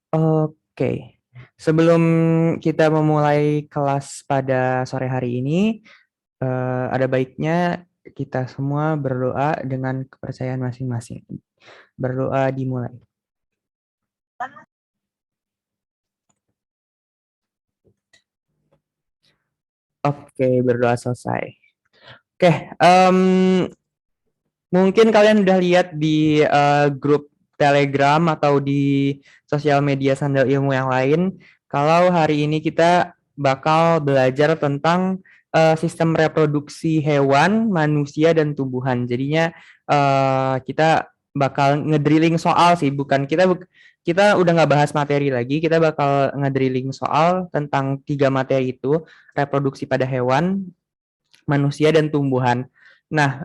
Oke, sebelum kita memulai kelas pada sore hari ini, ada baiknya kita semua berdoa dengan kepercayaan masing-masing. Berdoa dimulai. Oke, berdoa selesai. Oke, mungkin kalian udah lihat di grup Telegram atau di sosial media Sandal Ilmu yang lain, kalau hari ini kita bakal belajar tentang sistem reproduksi hewan, manusia, dan tumbuhan. Jadinya kita bakal ngedrilling soal sih, bukan kita udah nggak bahas materi lagi, kita bakal ngedrilling soal tentang 3 materi itu, reproduksi pada hewan, manusia, dan tumbuhan. Nah,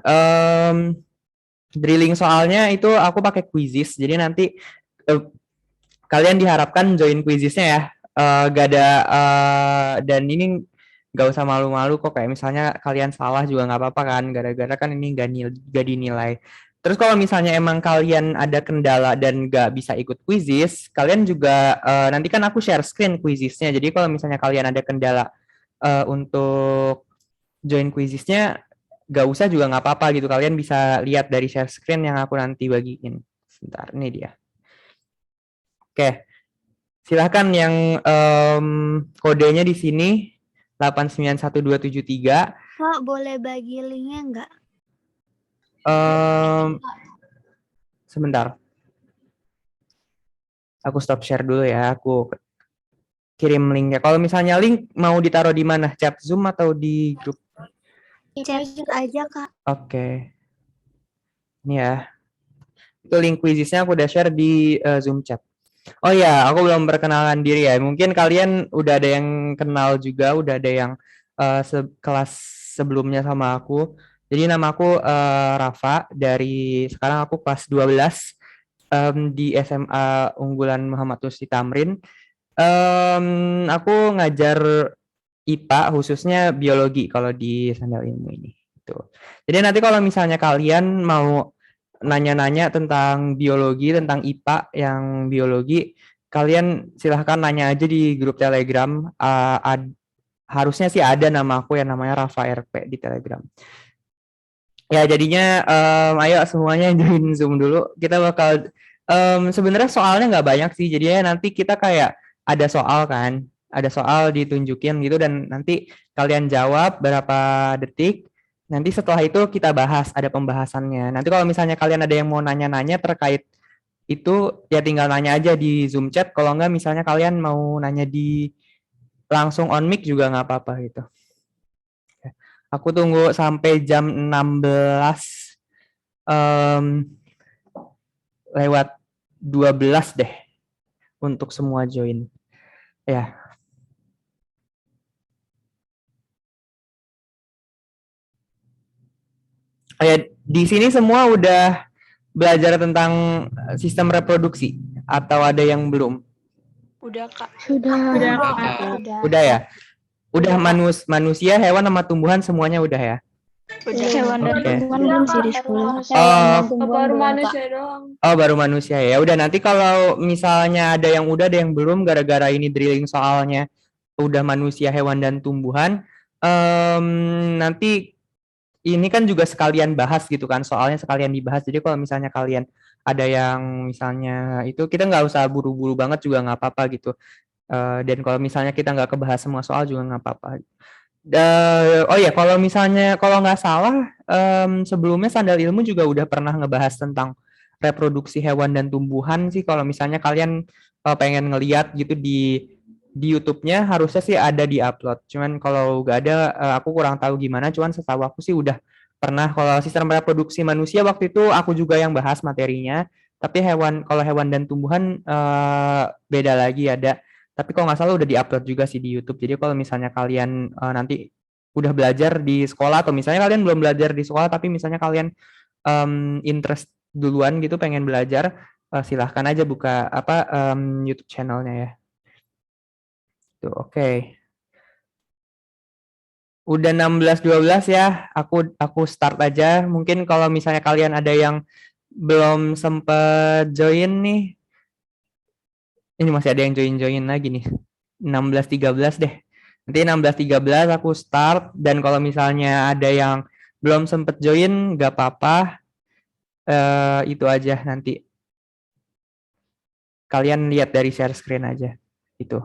drilling soalnya itu aku pakai quizzes, jadi nanti uh, kalian diharapkan join quizzesnya ya. Gak ada dan ini gak usah malu-malu kok, kayak misalnya kalian salah juga nggak apa-apa kan, gara-gara kan ini gak dinilai. Terus kalau misalnya emang kalian ada kendala dan gak bisa ikut quizzes, kalian juga nanti kan aku share screen quizzesnya. Jadi kalau misalnya kalian ada kendala untuk join quizzesnya, gak usah juga nggak apa-apa gitu. Kalian bisa lihat dari share screen yang aku nanti bagiin. Sebentar, ini dia. Oke, silahkan yang kodenya di sini 891273. Kak, boleh bagi linknya nggak? Sebentar, aku stop share dulu ya. Aku kirim linknya. Kalau misalnya link mau ditaruh di mana? Chat Zoom atau di grup? Chat aja, Kak. Oke. Ini ya. Itu link quizisnya aku udah share di Zoom chat. Oh ya, aku belum perkenalan diri ya. Mungkin kalian udah ada yang kenal juga, udah ada yang kelas sebelumnya sama aku. Jadi nama aku Rafa, dari sekarang aku kelas 12 di SMA Unggulan Muhammad Tusli Tamrin. Aku ngajar IPA, khususnya biologi kalau di Sandal Ilmu ini. Gitu. Jadi nanti kalau misalnya kalian mau nanya-nanya tentang biologi, tentang IPA yang biologi, kalian silahkan nanya aja di grup Telegram. Harusnya sih ada nama aku yang namanya Rafa RP di Telegram. Ya jadinya ayo semuanya join Zoom dulu. Kita bakal sebenarnya soalnya nggak banyak sih. Jadinya nanti kita kayak ada soal kan, ada soal ditunjukin gitu dan nanti kalian jawab berapa detik. Nanti setelah itu kita bahas, ada pembahasannya. Nanti kalau misalnya kalian ada yang mau nanya-nanya terkait itu, ya tinggal nanya aja di Zoom chat. Kalau nggak misalnya kalian mau nanya di langsung on mic juga nggak apa-apa gitu. Aku tunggu sampai jam 16 lewat 12 deh untuk semua join. Ya. Ya, di sini semua udah belajar tentang sistem reproduksi atau ada yang belum? Udah, Kak. Sudah. Udah ya? Udah manusia, hewan sama tumbuhan semuanya udah ya? Udah. Hewan dan Oke. tumbuhan belum sih di sekolah. Baru manusia doang. Oh, baru manusia ya. Udah, nanti kalau misalnya ada yang udah, ada yang belum gara-gara ini drilling soalnya udah manusia, hewan dan tumbuhan, nanti ini kan juga sekalian bahas gitu kan, soalnya sekalian dibahas. Jadi kalau misalnya kalian ada yang misalnya itu, kita nggak usah buru-buru banget juga nggak apa-apa gitu. Dan kalau misalnya kita nggak kebahas semua soal juga nggak apa-apa. Oh ya, kalau misalnya kalau nggak salah sebelumnya Sandal Ilmu juga udah pernah ngebahas tentang reproduksi hewan dan tumbuhan sih. Kalau misalnya kalian pengen ngeliat gitu di YouTube-nya, harusnya sih ada di upload. Cuman kalau nggak ada, aku kurang tahu gimana. Cuman setahu aku sih udah pernah. Kalau sistem reproduksi manusia waktu itu aku juga yang bahas materinya. Tapi kalau hewan dan tumbuhan beda lagi ada. Tapi kalau nggak salah udah di-upload juga sih di YouTube. Jadi kalau misalnya kalian nanti udah belajar di sekolah, atau misalnya kalian belum belajar di sekolah tapi misalnya kalian interest duluan gitu, pengen belajar, silahkan aja buka YouTube channelnya ya. Tuh, oke. Udah 16.12 ya. Aku start aja. Mungkin kalau misalnya kalian ada yang belum sempet join nih, Ini masih ada yang join lagi nih. 16.13 deh. Nanti 16.13 aku start, dan kalau misalnya ada yang belum sempet join nggak apa-apa. Itu aja nanti. Kalian lihat dari share screen aja. Itu.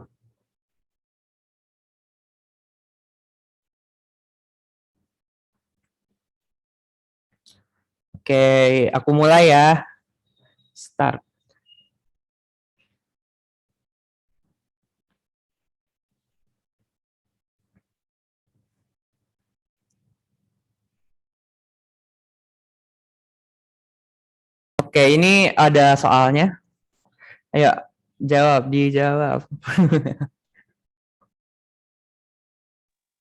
Oke, aku mulai ya. Start. Oke, ini ada soalnya. Ayo, dijawab.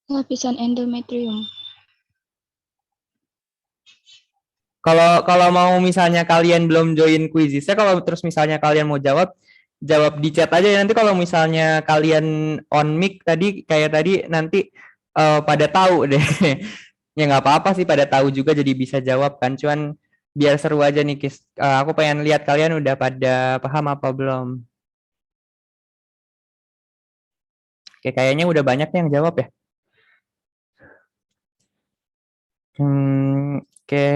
Lapisan endometrium. Kalau kalau mau misalnya kalian belum join quizisnya, kalau terus misalnya kalian mau jawab di chat aja ya. Nanti kalau misalnya kalian on mic tadi kayak tadi nanti pada tahu deh. Ya nggak apa-apa sih, pada tahu juga jadi bisa jawab kan. Cuman biar seru aja nih, Kis. Aku pengen lihat kalian udah pada paham apa belum. Oke, kayaknya udah banyak nih yang jawab ya. Oke.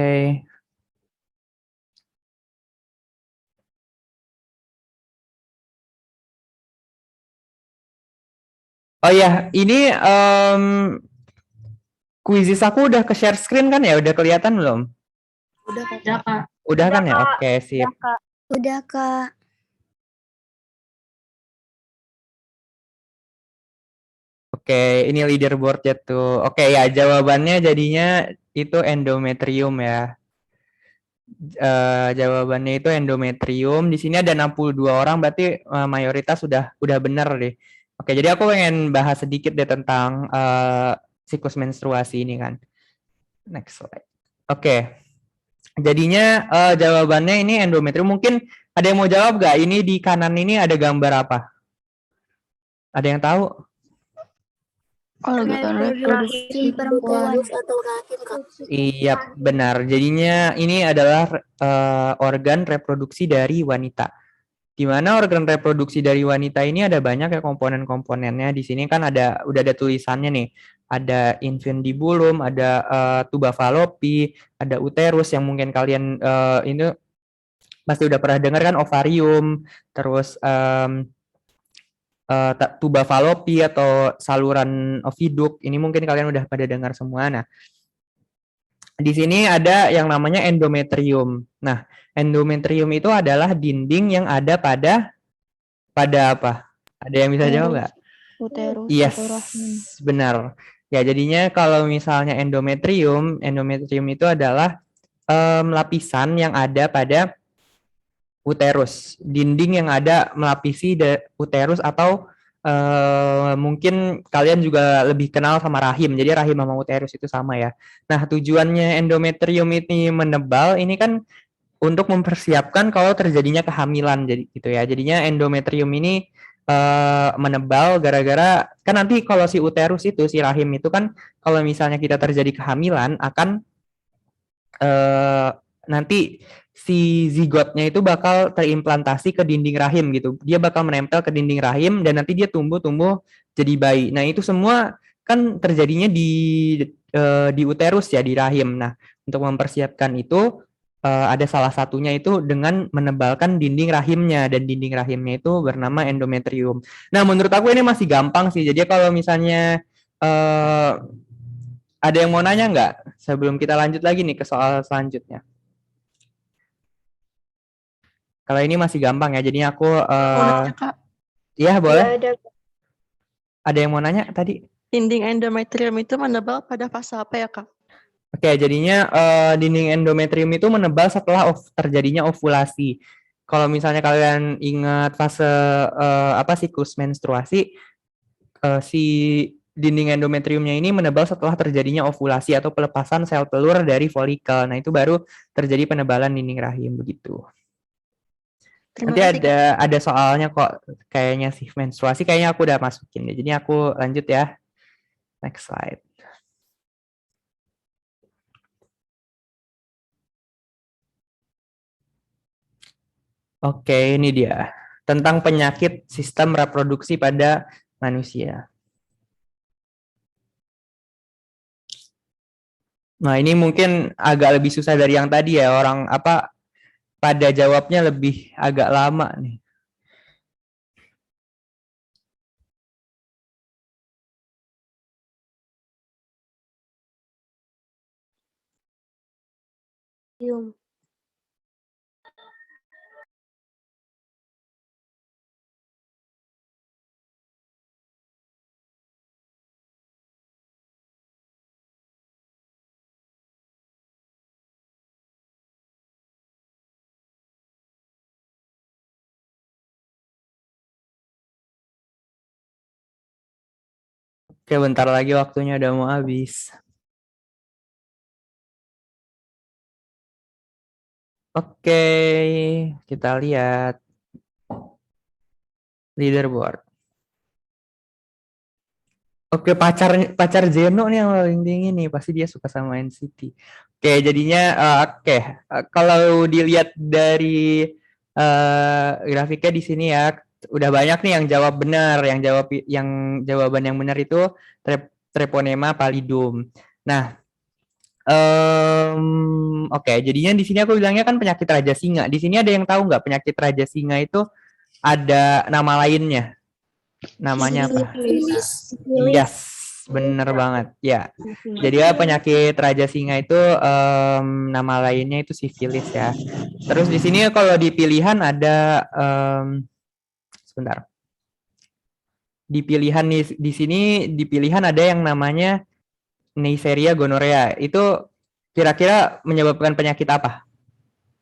Oh ya, ini quizis aku udah ke share screen kan ya? Udah kelihatan belum? Udah Kak. Udah kan ya? Oke, sip. Udah, Kak. Oke, ini leaderboardnya tuh. Oke ya, jawabannya jadinya itu endometrium ya. Jawabannya itu endometrium. Di sini ada 62 orang, berarti mayoritas udah benar deh. Oke, jadi aku pengen bahas sedikit deh tentang siklus menstruasi ini kan. Next slide. Oke. Jadinya jawabannya ini endometrium. Mungkin ada yang mau jawab gak? Ini di kanan ini ada gambar apa? Ada yang tahu? Organ reproduksi perempuan. Iya, benar. Jadinya ini adalah organ reproduksi dari wanita. Di mana organ reproduksi dari wanita ini ada banyak ya komponen-komponennya. Di sini kan udah ada tulisannya nih. Ada infundibulum, ada tuba fallopi, ada uterus yang mungkin kalian ini pasti udah pernah dengar kan, ovarium, terus tuba fallopi atau saluran oviduk. Ini mungkin kalian udah pada dengar semua. Nah, di sini ada yang namanya endometrium. Nah, endometrium itu adalah dinding yang ada pada apa? Ada yang bisa jawab nggak? Uterus Yes, atau rahim. benar. Ya, jadinya kalau misalnya endometrium itu adalah lapisan yang ada pada uterus, dinding yang ada melapisi uterus, atau mungkin kalian juga lebih kenal sama rahim. Jadi rahim sama uterus itu sama ya. Nah, tujuannya endometrium ini menebal ini kan untuk mempersiapkan kalau terjadinya kehamilan, jadi gitu ya. Jadinya endometrium ini menebal gara-gara kan nanti kalau si uterus itu, si rahim itu kan kalau misalnya kita terjadi kehamilan akan nanti si zigotnya itu bakal teriimplantasi ke dinding rahim gitu. Dia bakal menempel ke dinding rahim dan nanti dia tumbuh jadi bayi. Nah, itu semua kan terjadinya di uterus ya, di rahim. Nah, untuk mempersiapkan itu ada salah satunya itu dengan menebalkan dinding rahimnya, dan dinding rahimnya itu bernama endometrium. Nah, menurut aku ini masih gampang sih. Jadi kalau misalnya ada yang mau nanya nggak sebelum kita lanjut lagi nih ke soal selanjutnya? Kalau ini masih gampang ya, jadinya aku Kak. ya boleh. Ada. Ada yang mau nanya tadi? Dinding endometrium itu menebal pada fase apa ya, Kak? Oke, jadinya dinding endometrium itu menebal setelah terjadinya ovulasi. Kalau misalnya kalian ingat fase siklus menstruasi, si dinding endometriumnya ini menebal setelah terjadinya ovulasi atau pelepasan sel telur dari folikel. Nah, itu baru terjadi penebalan dinding rahim begitu. Terima Nanti kasih, ada soalnya kok, kayaknya sih menstruasi kayaknya aku udah masukin deh. Jadi aku lanjut ya. Next slide. Oke, ini dia. tentang penyakit sistem reproduksi pada manusia. Nah, ini mungkin agak lebih susah dari yang tadi ya, orang apa pada jawabnya lebih agak lama nih. Yum. Oke, bentar lagi waktunya udah mau habis. Oke, kita lihat leaderboard. Oke, pacar Zeno nih yang paling tinggi nih, pasti dia suka sama NCT. Oke, jadinya kalau dilihat dari grafiknya di sini ya, udah banyak nih yang jawab benar, yang jawaban yang benar itu Treponema pallidum. Nah, oke, jadinya di sini aku bilangnya kan penyakit Raja Singa. Di sini ada yang tahu nggak penyakit Raja Singa itu ada nama lainnya? Namanya apa? Sifilis. Yes, bener banget. Ya, jadi ya penyakit Raja Singa itu nama lainnya itu sifilis ya. Terus di sini kalau di pilihan ada sebentar. Di pilihan di sini di pilihan ada yang namanya Neisseria gonorrhea. Itu kira-kira menyebabkan penyakit apa?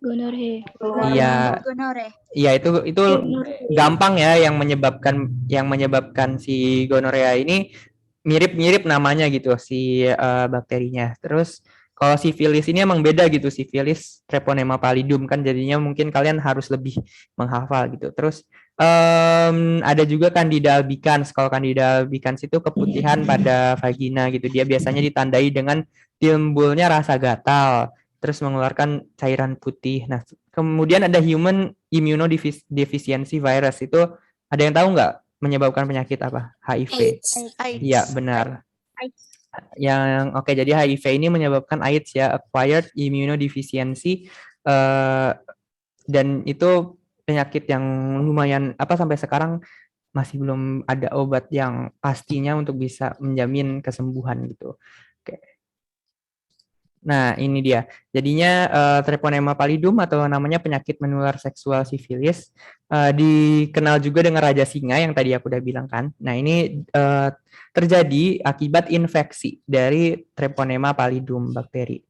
Gonorrhea. Iya, iya itu gampang ya yang menyebabkan si gonorea ini mirip-mirip namanya gitu si bakterinya. Terus kalau sifilis ini emang beda gitu, sifilis Treponema pallidum kan jadinya mungkin kalian harus lebih menghafal gitu. Terus ada juga Candida albicans. Kalau Candida albicans itu keputihan pada vagina gitu. Dia biasanya ditandai dengan timbulnya rasa gatal, terus mengeluarkan cairan putih. Nah, kemudian ada human immunodeficiency virus. Itu ada yang tahu nggak menyebabkan penyakit apa? HIV. Iya, benar. Oke, jadi HIV ini menyebabkan AIDS ya, acquired immunodeficiency, dan itu penyakit yang lumayan apa sampai sekarang masih belum ada obat yang pastinya untuk bisa menjamin kesembuhan gitu. Oke. Nah, ini dia. Jadinya Treponema pallidum atau namanya penyakit menular seksual sifilis dikenal juga dengan Raja Singa yang tadi aku udah bilang kan. Nah, ini terjadi akibat infeksi dari Treponema pallidum bakteri.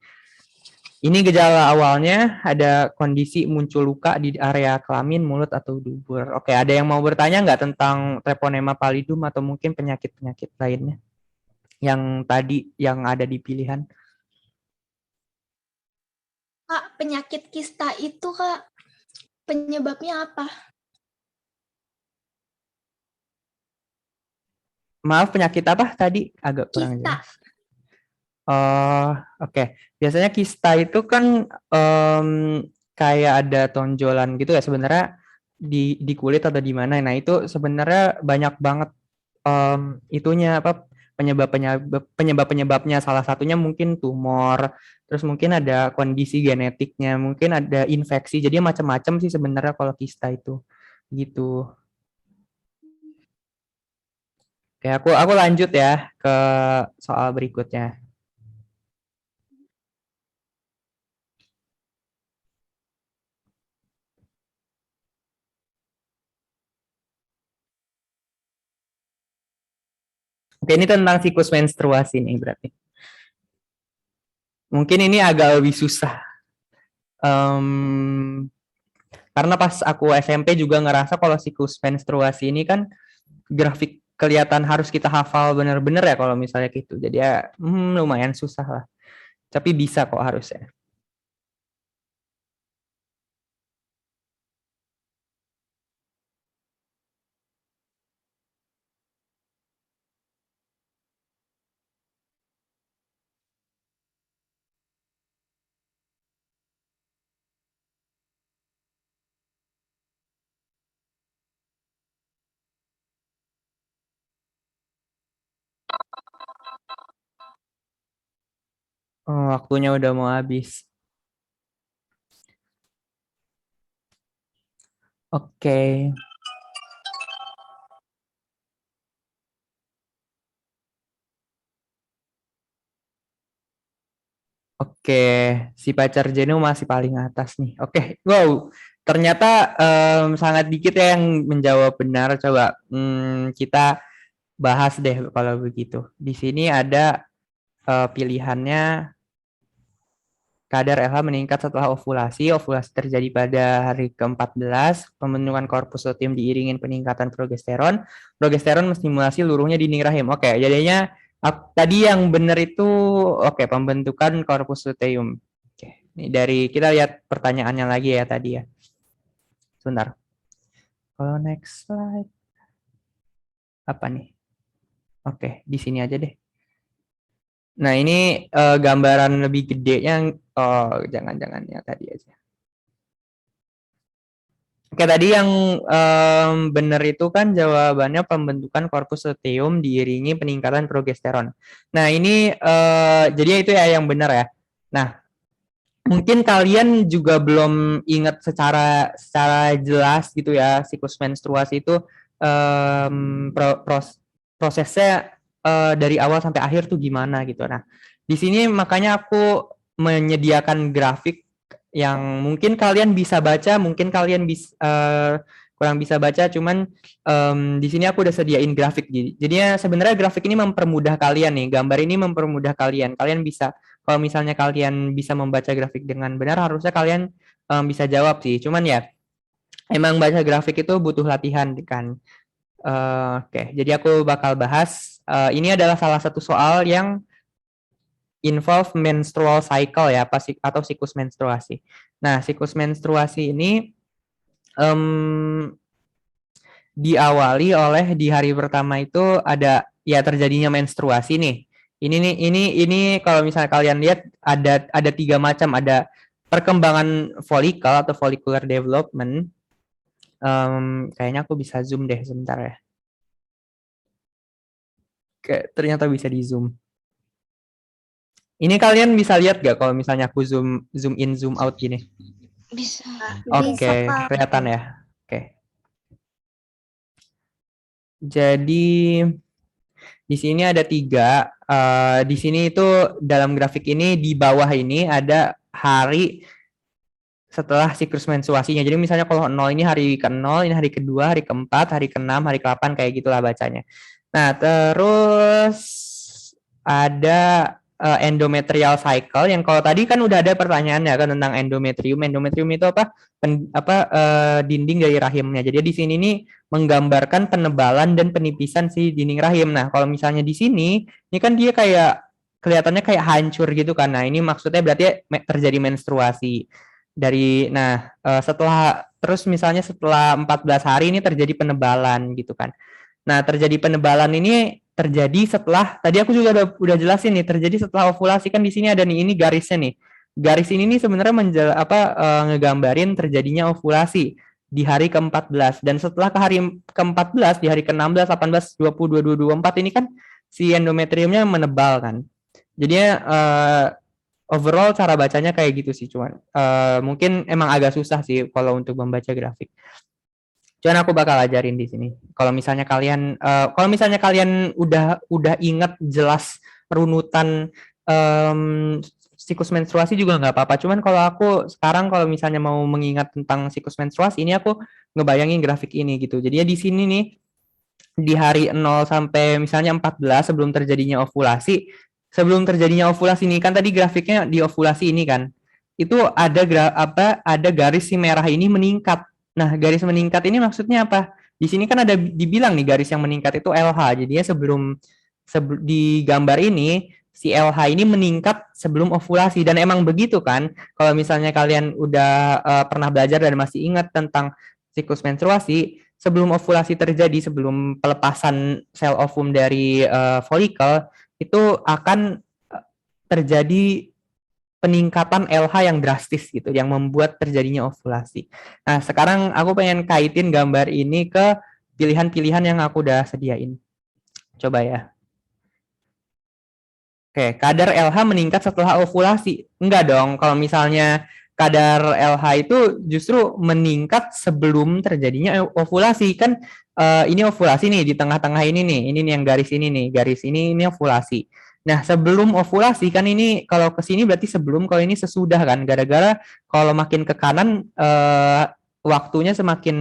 Ini gejala awalnya ada kondisi muncul luka di area kelamin, mulut, atau dubur. Oke, ada yang mau bertanya nggak tentang Treponema pallidum atau mungkin penyakit-penyakit lainnya yang tadi yang ada di pilihan? Kak, penyakit kista itu Kak, penyebabnya apa? Maaf, penyakit apa tadi? Agak kurang Kista. jelas. Oh, oke. Biasanya kista itu kan kayak ada tonjolan gitu ya sebenarnya di kulit atau di mana. Nah, itu sebenarnya banyak banget itunya apa penyebabnya salah satunya mungkin tumor, terus mungkin ada kondisi genetiknya, mungkin ada infeksi. Jadi macam-macam sih sebenarnya kalau kista itu. Gitu. Oke, aku lanjut ya ke soal berikutnya. Oke, ini tentang siklus menstruasi nih berarti. Mungkin ini agak lebih susah. Karena pas aku SMP juga ngerasa kalau siklus menstruasi ini kan grafik kelihatan harus kita hafal bener-bener ya kalau misalnya gitu. Jadi ya lumayan susah lah. Tapi bisa kok harusnya. Oh, waktunya udah mau habis. Oke. Oke, si pacar Jenu masih paling atas nih. Oke, wow. Ternyata sangat dikit ya yang menjawab benar. Coba kita bahas deh kalau begitu. Di sini ada pilihannya kadar RH meningkat setelah ovulasi. Ovulasi terjadi pada hari ke-14. Pembentukan korpus luteum diiringin peningkatan progesteron. Progesteron menstimulasi luruhnya dinding rahim. Oke, jadinya tadi yang benar itu oke, pembentukan korpus luteum. Oke, ini dari kita lihat pertanyaannya lagi ya tadi ya. Sebentar. Kalau next slide. Apa nih? Oke, di sini aja deh. Nah, ini gambaran lebih gedenya. Oh, jangan-jangan ya tadi aja. Oke, tadi yang benar itu kan jawabannya pembentukan korpus luteum diiringi peningkatan progesteron. Nah, ini jadi itu ya yang benar ya. Nah, mungkin kalian juga belum ingat secara jelas gitu ya, siklus menstruasi itu prosesnya dari awal sampai akhir tuh gimana gitu. Nah, di sini makanya aku menyediakan grafik yang mungkin kalian bisa baca, mungkin kalian bisa kurang bisa baca, cuman di sini aku udah sediain grafik. Jadinya sebenarnya grafik ini mempermudah kalian nih, gambar ini mempermudah kalian. Kalian bisa, kalau misalnya kalian bisa membaca grafik dengan benar, harusnya kalian bisa jawab sih. Cuman ya, emang baca grafik itu butuh latihan kan. Oke, jadi aku bakal bahas. Ini adalah salah satu soal yang involve menstrual cycle ya, atau siklus menstruasi. Nah, siklus menstruasi ini diawali oleh di hari pertama itu ada ya terjadinya menstruasi nih. Ini kalau misalnya kalian lihat ada 3 macam, ada perkembangan folikel atau follicular development. Kayaknya aku bisa zoom deh sebentar ya. Ternyata bisa di zoom. Ini kalian bisa lihat gak kalau misalnya aku zoom in zoom out gini? Bisa. Oke, kelihatan ya. Oke. Jadi di sini ada 3. Di sini itu dalam grafik ini di bawah ini ada hari setelah siklus menstruasinya. Jadi misalnya kalau 0 ini hari ke-0, ini hari kedua, hari ke-4, hari ke-6, hari ke-8 kayak gitulah bacanya. Nah, terus ada endometrial cycle yang kalau tadi kan udah ada pertanyaannya kan tentang endometrium. Endometrium itu apa? Dinding dari rahimnya. Jadi di sini nih menggambarkan penebalan dan penipisan si dinding rahim. Nah, kalau misalnya di sini, ini kan dia kayak kelihatannya kayak hancur gitu kan. Nah, ini maksudnya berarti terjadi menstruasi. Setelah terus misalnya setelah 14 hari ini terjadi penebalan gitu kan. Nah, terjadi penebalan ini terjadi setelah tadi aku juga udah jelasin nih, terjadi setelah ovulasi kan di sini ada nih ini garisnya nih. Garis ini nih sebenarnya ngegambarin terjadinya ovulasi di hari ke-14 dan setelah ke hari ke-14 di hari ke-16, 18, 20, 22, 24 ini kan si endometriumnya menebal kan. Jadinya overall cara bacanya kayak gitu sih, cuman mungkin emang agak susah sih kalau untuk membaca grafik. Cuman aku bakal ajarin di sini. Kalau misalnya kalian udah ingat jelas runutan siklus menstruasi juga nggak apa-apa. Cuman kalau aku sekarang kalau misalnya mau mengingat tentang siklus menstruasi ini aku ngebayangin grafik ini gitu. Jadi di sini nih di hari 0 sampai misalnya 14 sebelum terjadinya ovulasi. Sebelum terjadinya ovulasi ini kan tadi grafiknya di ovulasi ini kan. Itu ada garis si merah ini meningkat. Nah, garis meningkat ini maksudnya apa? Di sini kan ada dibilang nih garis yang meningkat itu LH. Jadinya di gambar ini si LH ini meningkat sebelum ovulasi dan emang begitu kan? Kalau misalnya kalian udah pernah belajar dan masih ingat tentang siklus menstruasi, sebelum ovulasi terjadi, sebelum pelepasan sel ovum dari folikel itu akan terjadi peningkatan LH yang drastis gitu, yang membuat terjadinya ovulasi. Nah, sekarang aku pengen kaitin gambar ini ke pilihan-pilihan yang aku udah sediain. Coba ya. Oke, kadar LH meningkat setelah ovulasi. Enggak dong, kalau misalnya kadar LH itu justru meningkat sebelum terjadinya ovulasi. Kan ini ovulasi nih, di tengah-tengah ini nih yang garis ini nih, garis ini ovulasi. Nah, sebelum ovulasi kan ini kalau ke sini berarti sebelum, kalau ini sesudah kan, gara-gara kalau makin ke kanan waktunya semakin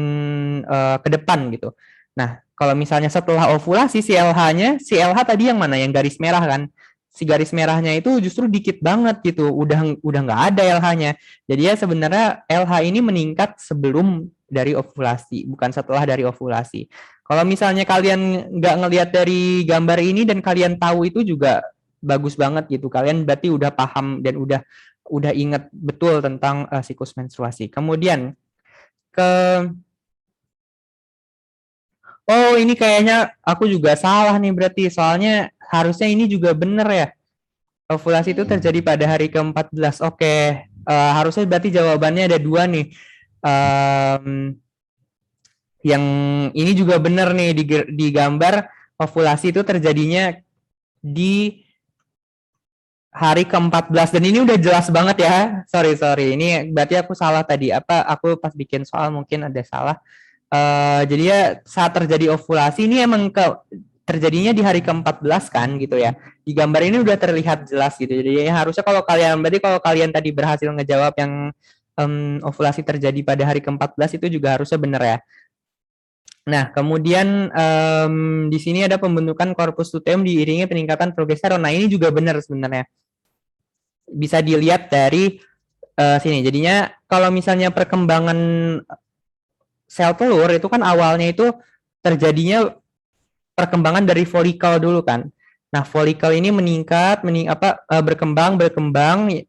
ke depan gitu. Nah, kalau misalnya setelah ovulasi si LH tadi yang mana? Yang garis merah kan? Si garis merahnya itu justru dikit banget gitu, udah nggak ada LH-nya. Jadi ya sebenarnya LH ini meningkat sebelum dari ovulasi, bukan setelah dari ovulasi. Kalau misalnya kalian nggak ngelihat dari gambar ini dan kalian tahu itu juga bagus banget gitu. Kalian berarti udah paham dan udah ingat betul tentang siklus menstruasi. Kemudian ke oh ini kayaknya aku juga salah nih berarti, soalnya harusnya ini juga bener ya. Ovulasi itu terjadi pada hari ke-14. Oke, harusnya berarti jawabannya ada dua nih. Yang ini juga benar nih di gambar, ovulasi itu terjadinya di hari ke-14 dan ini udah jelas banget ya. Sorry. Ini berarti aku salah tadi. Apa aku pas bikin soal mungkin ada salah. Jadi ya saat terjadi ovulasi ini emang terjadinya di hari ke-14 kan gitu ya. Di gambar ini udah terlihat jelas gitu. Jadi ya, harusnya kalau kalian tadi berhasil ngejawab yang ovulasi terjadi pada hari ke-14 itu juga harusnya benar ya. Nah, kemudian di sini ada pembentukan korpus luteum diiringi peningkatan progesteron. Nah, ini juga benar sebenarnya. Bisa dilihat dari sini. Jadinya kalau misalnya perkembangan sel telur itu kan awalnya itu terjadinya perkembangan dari folikel dulu kan. Nah, folikel ini meningkat, berkembang.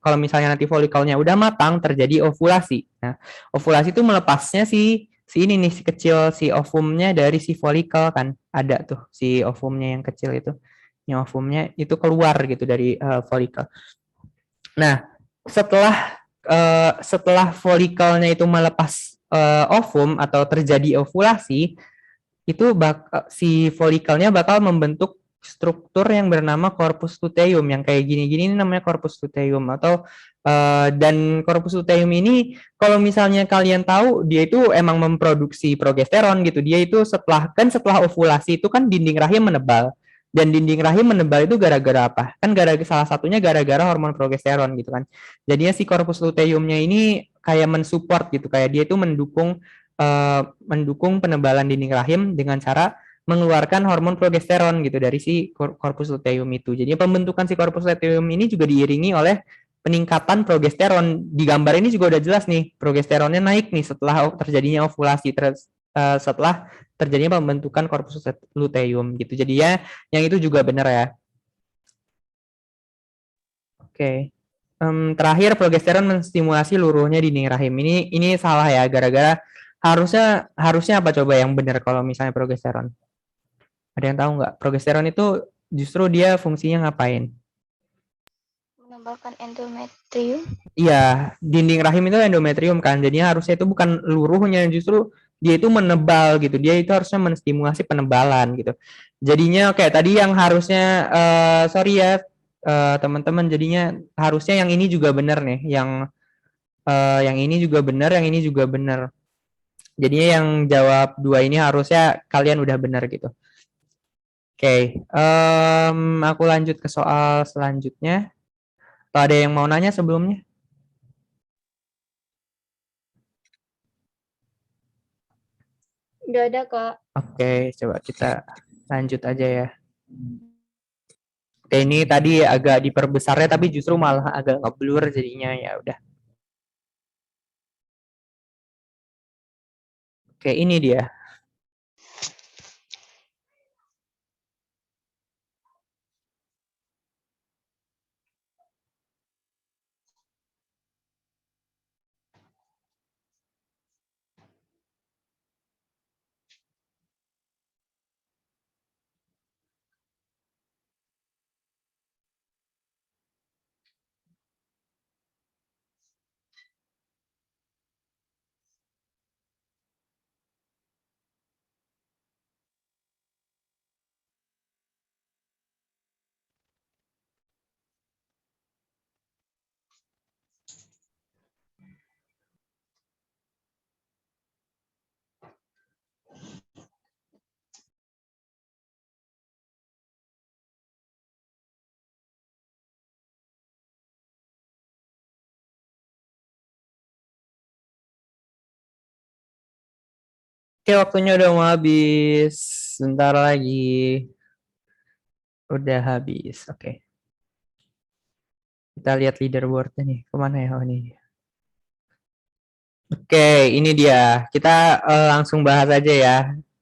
Kalau misalnya nanti folikelnya udah matang, terjadi ovulasi. Nah, ovulasi itu melepasnya si ini nih, si kecil, si ovumnya dari si folikel kan. Ada tuh si ovumnya yang kecil itu. Ini ovumnya itu keluar gitu dari folikel. Nah, setelah folikelnya itu melepas ovum atau terjadi ovulasi, itu si folikelnya bakal membentuk struktur yang bernama corpus luteum yang kayak gini-gini, ini namanya corpus luteum atau dan corpus luteum ini kalau misalnya kalian tahu dia itu emang memproduksi progesteron gitu. Dia itu setelah ovulasi itu kan dinding rahim menebal, dan dinding rahim menebal itu gara-gara apa? Kan salah satunya gara-gara hormon progesteron gitu kan. Jadinya si corpus luteumnya ini kayak mensupport gitu, kayak dia itu mendukung penebalan dinding rahim dengan cara mengeluarkan hormon progesteron gitu dari si corpus luteum itu. Jadi pembentukan si corpus luteum ini juga diiringi oleh peningkatan progesteron. Di gambar ini juga udah jelas nih, progesteronnya naik nih setelah terjadinya ovulasi, setelah terjadinya pembentukan corpus luteum gitu. Jadi ya yang itu juga benar ya. Oke. Terakhir progesteron menstimulasi luruhnya dinding rahim. Ini salah ya, gara-gara harusnya apa coba yang benar kalau misalnya progesteron? Ada yang tahu nggak? Progesteron itu justru dia fungsinya ngapain? Menambahkan endometrium. Iya, dinding rahim itu endometrium kan. Jadinya harusnya itu bukan luruhnya, justru dia itu menebal gitu. Dia itu harusnya menstimulasi penebalan gitu. Jadinya kayak tadi yang harusnya sorry ya teman-teman, jadinya harusnya yang ini juga benar nih, yang ini juga benar, yang ini juga benar. Jadinya yang jawab dua ini harusnya kalian udah benar gitu. Oke, aku lanjut ke soal selanjutnya. Atau ada yang mau nanya sebelumnya? Nggak ada, Kak. Oke, coba kita lanjut aja ya. Oke, ini tadi agak diperbesarnya, tapi justru malah agak ngeblur jadinya ya udah. Oke, ini dia. Oke, waktunya udah mau habis. Sebentar lagi. Udah habis. Oke. Kita lihat leaderboardnya nih. Kemana ya? Oh, ini. Oke, ini dia. Kita langsung bahas aja ya.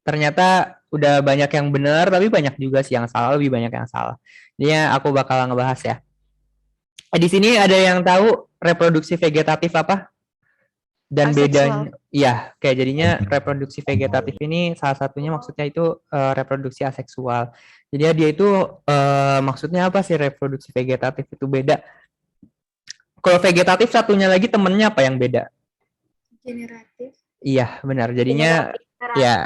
Ternyata udah banyak yang benar, tapi banyak juga sih yang salah, lebih banyak yang salah. Jadi aku bakal ngebahas ya. Di sini ada yang tahu reproduksi vegetatif apa? Dan Aseksual. bedanya, ya, kayak jadinya reproduksi vegetatif ini salah satunya maksudnya itu reproduksi aseksual. Jadi dia itu maksudnya apa sih reproduksi vegetatif itu beda? Kalau vegetatif satunya lagi temennya apa yang beda? Generatif. Iya, benar. Jadinya Generatif. ya,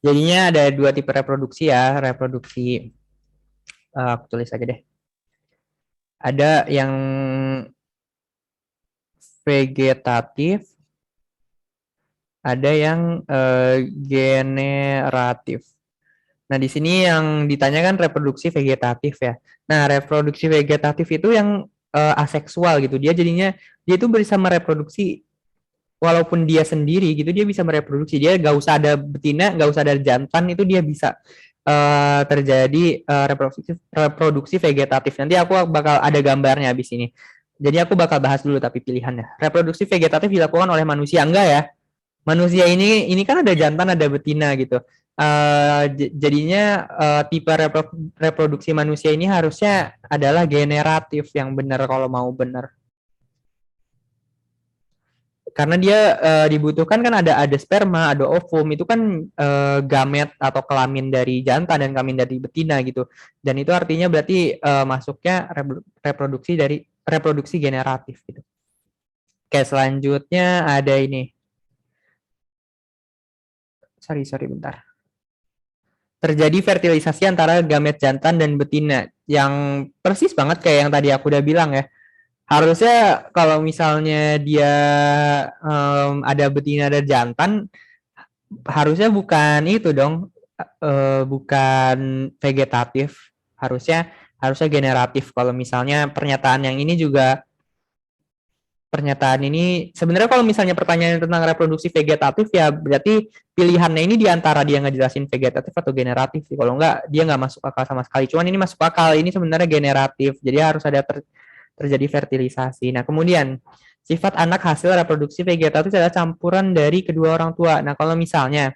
jadinya ada dua tipe reproduksi ya. Reproduksi aku tulis aja deh. Ada yang vegetatif, ada yang generatif. Nah, di sini yang ditanyakan reproduksi vegetatif ya. Nah, reproduksi vegetatif itu yang aseksual gitu. Dia itu bisa mereproduksi walaupun dia sendiri gitu, dia bisa mereproduksi. Dia nggak usah ada betina, nggak usah ada jantan, itu dia bisa terjadi reproduksi vegetatif. Nanti aku bakal ada gambarnya habis ini. Jadi aku bakal bahas dulu tapi pilihannya. Reproduksi vegetatif dilakukan oleh manusia enggak ya? Manusia ini kan ada jantan ada betina gitu. Jadinya tipe reproduksi manusia ini harusnya adalah generatif yang benar kalau mau benar. Karena dia dibutuhkan kan ada sperma, ada ovum, itu kan gamet atau kelamin dari jantan dan kelamin dari betina gitu. Dan itu artinya berarti masuknya reproduksi generatif gitu. Oke, selanjutnya ada ini. Sorry bentar. Terjadi fertilisasi antara gamet jantan dan betina yang persis banget kayak yang tadi aku udah bilang ya. Harusnya kalau misalnya dia ada betina dan jantan, harusnya bukan itu dong, bukan vegetatif, harusnya generatif. Kalau misalnya pernyataan ini sebenarnya kalau misalnya pertanyaan tentang reproduksi vegetatif ya berarti pilihannya ini diantara dia ngejelasin vegetatif atau generatif sih. Kalau enggak dia nggak masuk akal sama sekali. Cuman ini masuk akal, ini sebenarnya generatif. Jadi harus ada terjadi fertilisasi. Nah, kemudian sifat anak hasil reproduksi vegetatif adalah campuran dari kedua orang tua. Nah, kalau misalnya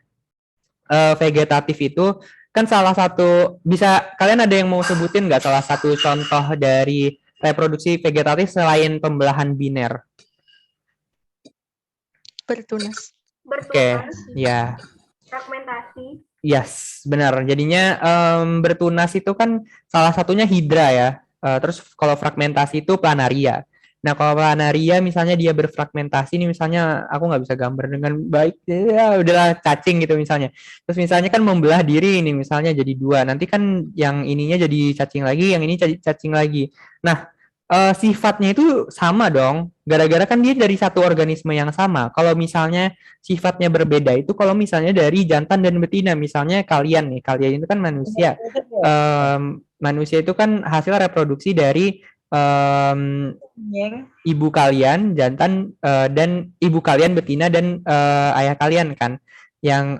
vegetatif itu kan salah satu, bisa kalian ada yang mau sebutin nggak salah satu contoh dari reproduksi vegetatif selain pembelahan biner? Bertunas. Oke, ya, Fragmentasi. yes, benar. Jadinya bertunas itu kan salah satunya hidra ya. Terus kalau fragmentasi itu planaria. Nah, kalau planaria misalnya dia berfragmentasi nih, misalnya aku nggak bisa gambar dengan baik, ya udahlah cacing gitu misalnya. Terus misalnya kan membelah diri ini misalnya jadi dua. Nanti kan yang ininya jadi cacing lagi, yang ini jadi cacing lagi. Nah, sifatnya itu sama dong. Gara-gara kan dia dari satu organisme yang sama. Kalau misalnya sifatnya berbeda itu kalau misalnya dari jantan dan betina, misalnya kalian itu kan manusia. Manusia itu kan hasil reproduksi dari ibu kalian jantan dan ibu kalian betina dan ayah kalian kan yang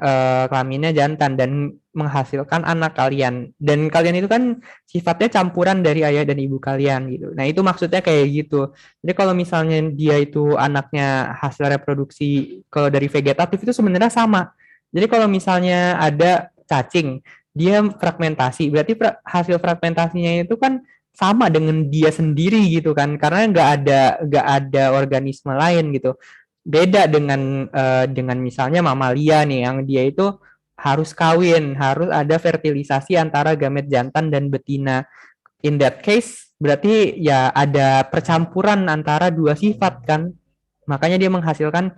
kelaminnya jantan dan menghasilkan anak kalian, dan kalian itu kan sifatnya campuran dari ayah dan ibu kalian gitu. Nah, itu maksudnya kayak gitu. Jadi kalau misalnya dia itu anaknya hasil reproduksi kalau dari vegetatif itu sebenarnya sama. Jadi kalau misalnya ada cacing, dia fragmentasi, berarti hasil fragmentasinya itu kan sama dengan dia sendiri gitu kan, karena nggak ada organisme lain gitu. Beda dengan misalnya mamalia nih yang dia itu harus kawin, harus ada fertilisasi antara gamet jantan dan betina. In that case berarti ya ada percampuran antara dua sifat kan, makanya dia menghasilkan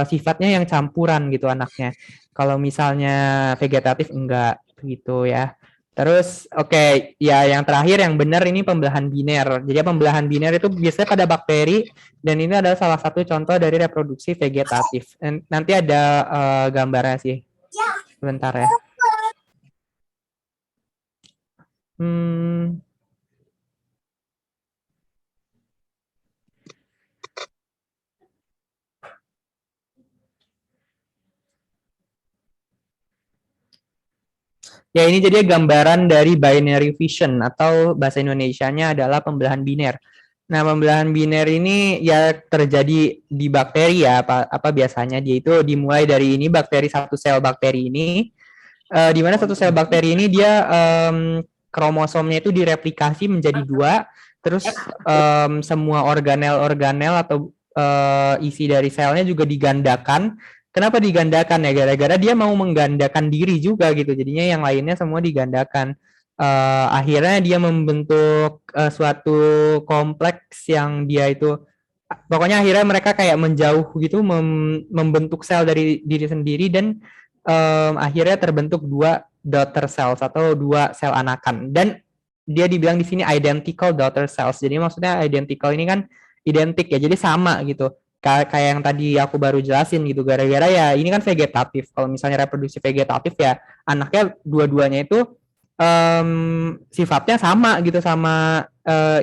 sifatnya yang campuran gitu anaknya. Kalau misalnya vegetatif enggak gitu ya. Terus oke, ya yang terakhir yang benar ini pembelahan biner. Jadi pembelahan biner itu biasanya pada bakteri dan ini adalah salah satu contoh dari reproduksi vegetatif. Nanti ada gambarnya sih. Sebentar ya. Hmm, Ya, ini jadi gambaran dari binary fission atau bahasa Indonesianya adalah pembelahan biner. Nah, pembelahan biner ini ya terjadi di bakteri ya, apa biasanya dia itu dimulai dari ini bakteri, satu sel bakteri ini, di mana satu sel bakteri ini dia kromosomnya itu direplikasi menjadi dua, terus semua organel-organel atau isi dari selnya juga digandakan. Kenapa digandakan ya? Gara-gara dia mau menggandakan diri juga gitu. Jadinya yang lainnya semua digandakan. Akhirnya dia membentuk suatu kompleks yang dia itu, pokoknya akhirnya mereka kayak menjauh gitu, membentuk sel dari diri sendiri dan akhirnya terbentuk dua daughter cells atau dua sel anakan. Dan dia dibilang di sini identical daughter cells. Jadi maksudnya identical ini kan identik ya, jadi sama gitu. Kayak yang tadi aku baru jelasin gitu, gara-gara ya ini kan vegetatif. Kalau misalnya reproduksi vegetatif ya anaknya dua-duanya itu sifatnya sama gitu sama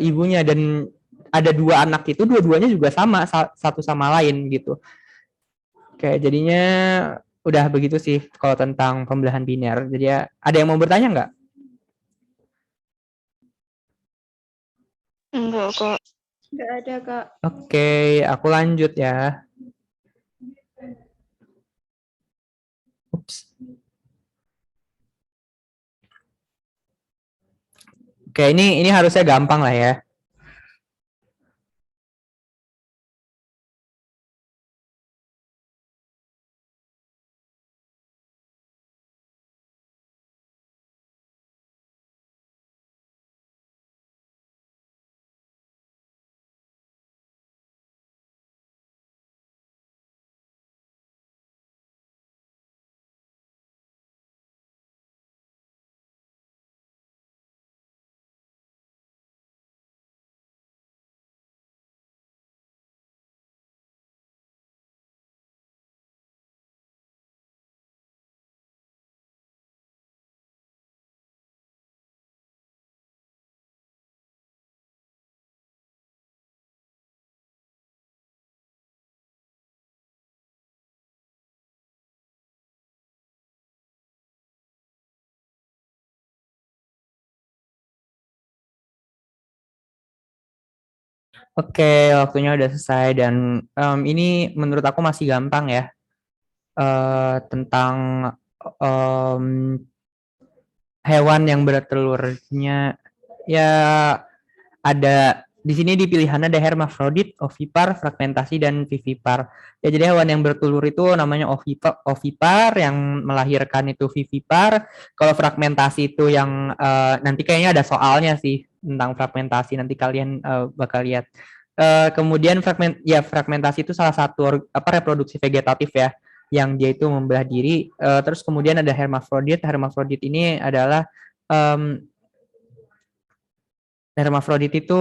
ibunya, dan ada dua anak itu dua-duanya juga sama satu sama lain gitu. Kayak jadinya udah begitu sih kalau tentang pembelahan biner. Jadi ya, ada yang mau bertanya nggak? Enggak kok. Nggak ada, Kak. Oke, aku lanjut ya. Ups. Oke, ini harusnya gampang lah ya. Oke, waktunya udah selesai dan ini menurut aku masih gampang ya. Tentang em, hewan yang bertelurnya ya, ada di sini di pilihannya ada hermafrodit, ovipar, fragmentasi, dan vivipar. Ya, jadi hewan yang bertelur itu namanya ovipar, yang melahirkan itu vivipar. Kalau fragmentasi itu yang nanti kayaknya ada soalnya sih tentang fragmentasi, nanti kalian bakal lihat. Kemudian fragmentasi itu salah satu reproduksi vegetatif ya, yang dia itu membelah diri. Terus kemudian ada hermafrodit. Hermafrodit ini adalah hermafrodit itu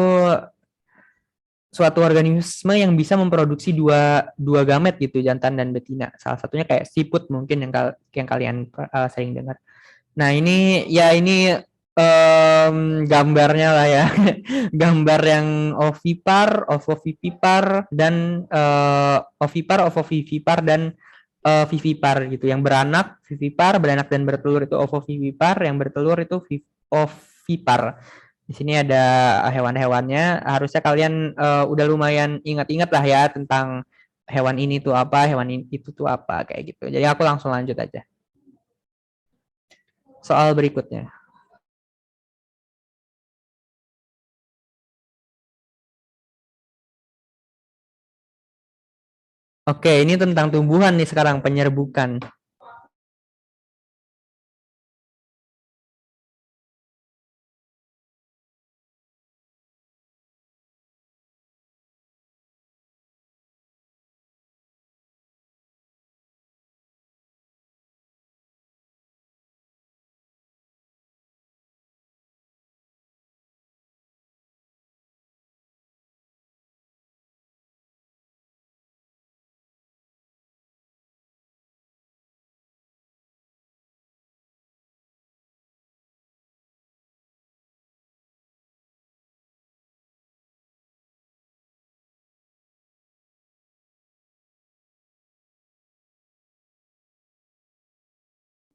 suatu organisme yang bisa memproduksi dua gamet gitu, jantan dan betina. Salah satunya kayak siput mungkin yang kalian sering dengar. Nah, ini gambarnya lah ya. Gambar yang ovipar, ovovivipar, dan ovovivipar, dan vivipar gitu. Yang beranak vivipar, beranak dan bertelur itu ovovivipar, yang bertelur itu ovipar. Di sini ada hewan-hewannya. Harusnya kalian udah lumayan ingat-ingat lah ya tentang hewan ini tuh apa, hewan ini itu tuh apa, kayak gitu. Jadi aku langsung lanjut aja. Soal berikutnya. Oke, ini tentang tumbuhan nih sekarang, penyerbukan.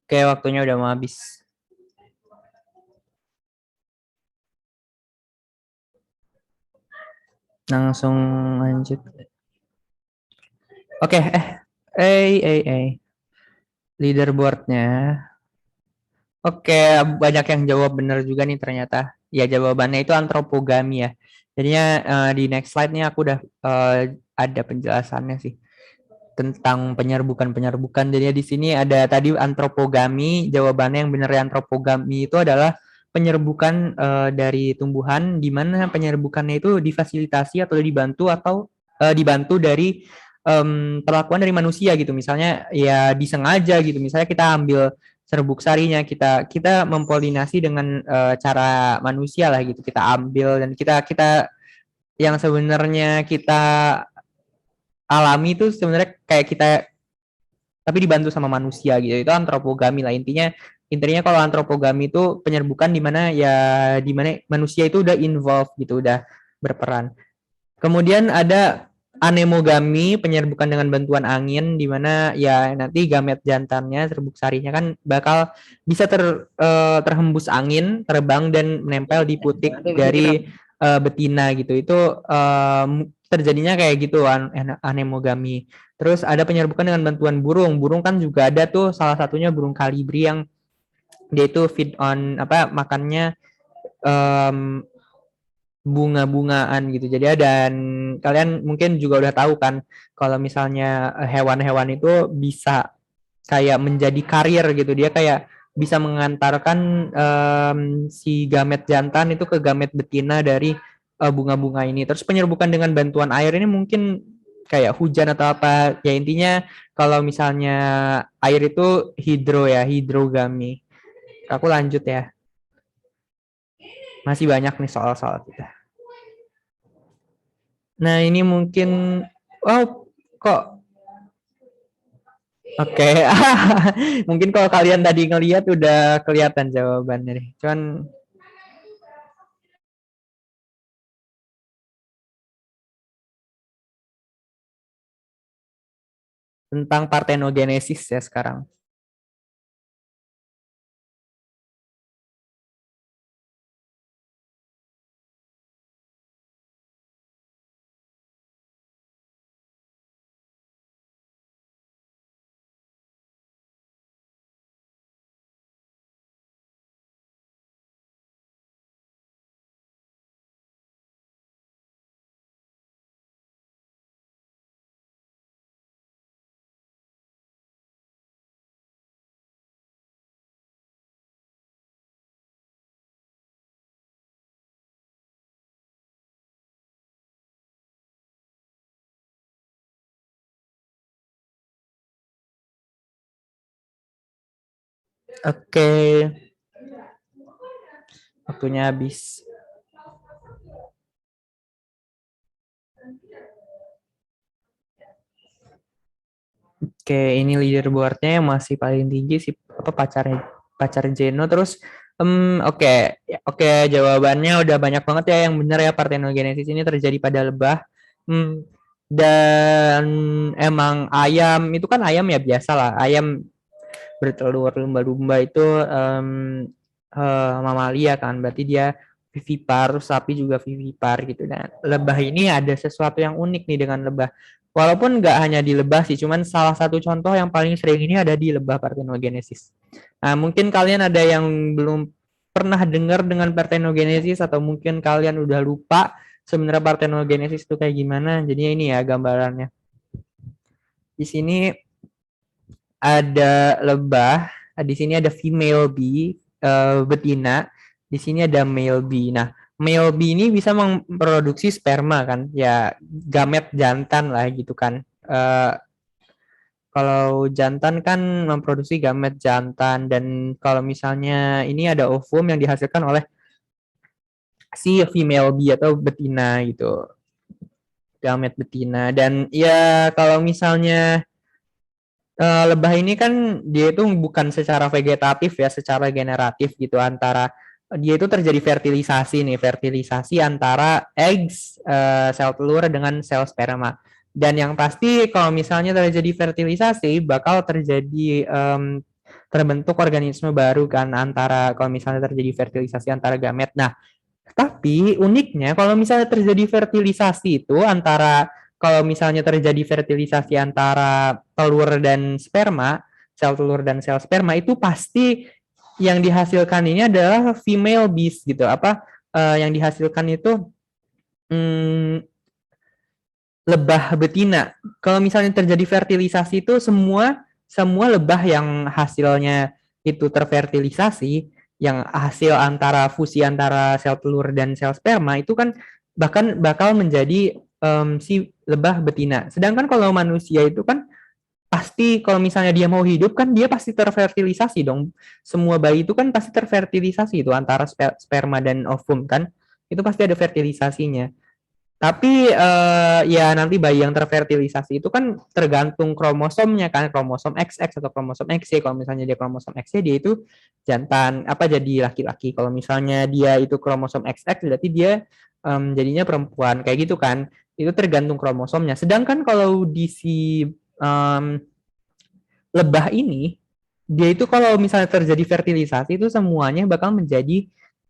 Oke, waktunya udah mau habis. Langsung lanjut. Oke, leaderboardnya. Oke, banyak yang jawab benar juga nih ternyata. Ya, jawabannya itu antropogami ya. Jadinya di next slide-nya aku udah ada penjelasannya sih tentang penyerbukan-penyerbukan. Jadi di sini ada tadi antropogami, jawabannya yang benar ya, antropogami itu adalah penyerbukan dari tumbuhan, di mana penyerbukannya itu difasilitasi atau dibantu dari perlakuan dari manusia gitu. Misalnya ya disengaja gitu. Misalnya kita ambil serbuk sarinya, kita mempolinasi dengan cara manusia lah gitu. Kita ambil dan kita yang sebenarnya kita alami itu sebenarnya kayak kita tapi dibantu sama manusia gitu. Itu antropogami lah intinya kalau antropogami itu penyerbukan di mana manusia itu udah involved gitu, udah berperan. Kemudian ada anemogami, penyerbukan dengan bantuan angin, di mana ya nanti gamet jantannya, serbuk sarinya kan bakal bisa terhembus angin, terbang dan menempel di putik dari betina gitu. Itu terjadinya kayak gitu anemogami. Terus ada penyerbukan dengan bantuan burung. Burung kan juga ada tuh, salah satunya burung kalibri yang dia itu feed on makannya bunga-bungaan gitu. Jadi dan kalian mungkin juga udah tahu kan kalau misalnya hewan-hewan itu bisa kayak menjadi karir gitu. Dia kayak bisa mengantarkan si gamet jantan itu ke gamet betina dari bunga-bunga ini. Terus penyerbukan dengan bantuan air ini mungkin kayak hujan atau apa. Ya intinya kalau misalnya air itu hidrogami. Aku lanjut ya. Masih banyak nih soal-soal kita. Nah, ini mungkin kok oke. Mungkin kalau kalian tadi ngelihat udah kelihatan jawabannya nih. Cuman tentang partenogenesis ya sekarang. Oke. Waktunya habis. Oke, ini leaderboardnya yang masih paling tinggi sih pacar Jeno. Terus oke, jawabannya udah banyak banget ya yang benar ya, partenogenesis ini terjadi pada lebah. Dan emang ayam itu kan ayam ya biasa lah, ayam bertelur, lumba-lumba itu mamalia kan, berarti dia vivipar, sapi juga vivipar gitu. Dan lebah ini ada sesuatu yang unik nih dengan lebah. Walaupun nggak hanya di lebah sih, cuman salah satu contoh yang paling sering ini ada di lebah partenogenesis. Nah, mungkin kalian ada yang belum pernah dengar dengan partenogenesis atau mungkin kalian udah lupa sebenarnya partenogenesis itu kayak gimana. Jadinya ini ya gambarannya. Di sini ada lebah, di sini ada female bee, betina, di sini ada male bee. Nah, male bee ini bisa memproduksi sperma kan, ya gamet jantan lah gitu kan. Kalau jantan kan memproduksi gamet jantan, dan kalau misalnya ini ada ovum yang dihasilkan oleh si female bee atau betina gitu, gamet betina. Dan ya kalau misalnya lebah ini kan dia itu bukan secara vegetatif ya, secara generatif gitu, antara dia itu terjadi fertilisasi antara eggs, sel telur dengan sel sperma. Dan yang pasti kalau misalnya terjadi fertilisasi bakal terjadi terbentuk organisme baru kan, antara kalau misalnya terjadi fertilisasi antara gamet. Nah, Tapi uniknya kalau misalnya terjadi fertilisasi itu kalau misalnya terjadi fertilisasi antara telur dan sperma, sel telur dan sel sperma itu pasti yang dihasilkan ini adalah female bees gitu. Yang dihasilkan itu lebah betina. Kalau misalnya terjadi fertilisasi itu semua lebah yang hasilnya itu terfertilisasi, yang hasil antara fusi antara sel telur dan sel sperma itu kan bahkan bakal menjadi si lebah betina. Sedangkan kalau manusia itu kan pasti kalau misalnya dia mau hidup kan dia pasti terfertilisasi dong. Semua bayi itu kan pasti terfertilisasi itu antara sperma dan ovum kan. Itu pasti ada fertilisasinya. Tapi ya nanti bayi yang terfertilisasi itu kan tergantung kromosomnya kan, kromosom XX atau kromosom XY. Kalau misalnya dia kromosom XY dia itu jantan jadi laki-laki. Kalau misalnya dia itu kromosom XX berarti dia jadinya perempuan kayak gitu kan. Itu tergantung kromosomnya. Sedangkan kalau di si lebah ini dia itu kalau misalnya terjadi fertilisasi itu semuanya bakal menjadi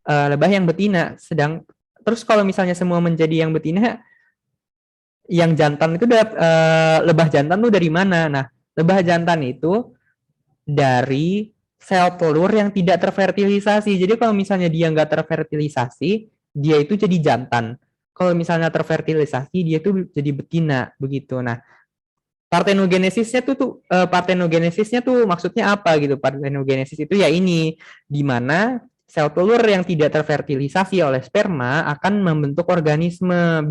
lebah yang betina. Terus kalau misalnya semua menjadi yang betina, yang jantan itu lebah jantan tuh dari mana? Nah, lebah jantan itu dari sel telur yang tidak terfertilisasi. Jadi kalau misalnya dia nggak terfertilisasi, dia itu jadi jantan. Kalau misalnya terfertilisasi, dia tuh jadi betina begitu. Nah, partenogenesisnya tuh maksudnya apa gitu? Partenogenesis itu ya ini, di mana sel telur yang tidak terfertilisasi oleh sperma akan membentuk organisme,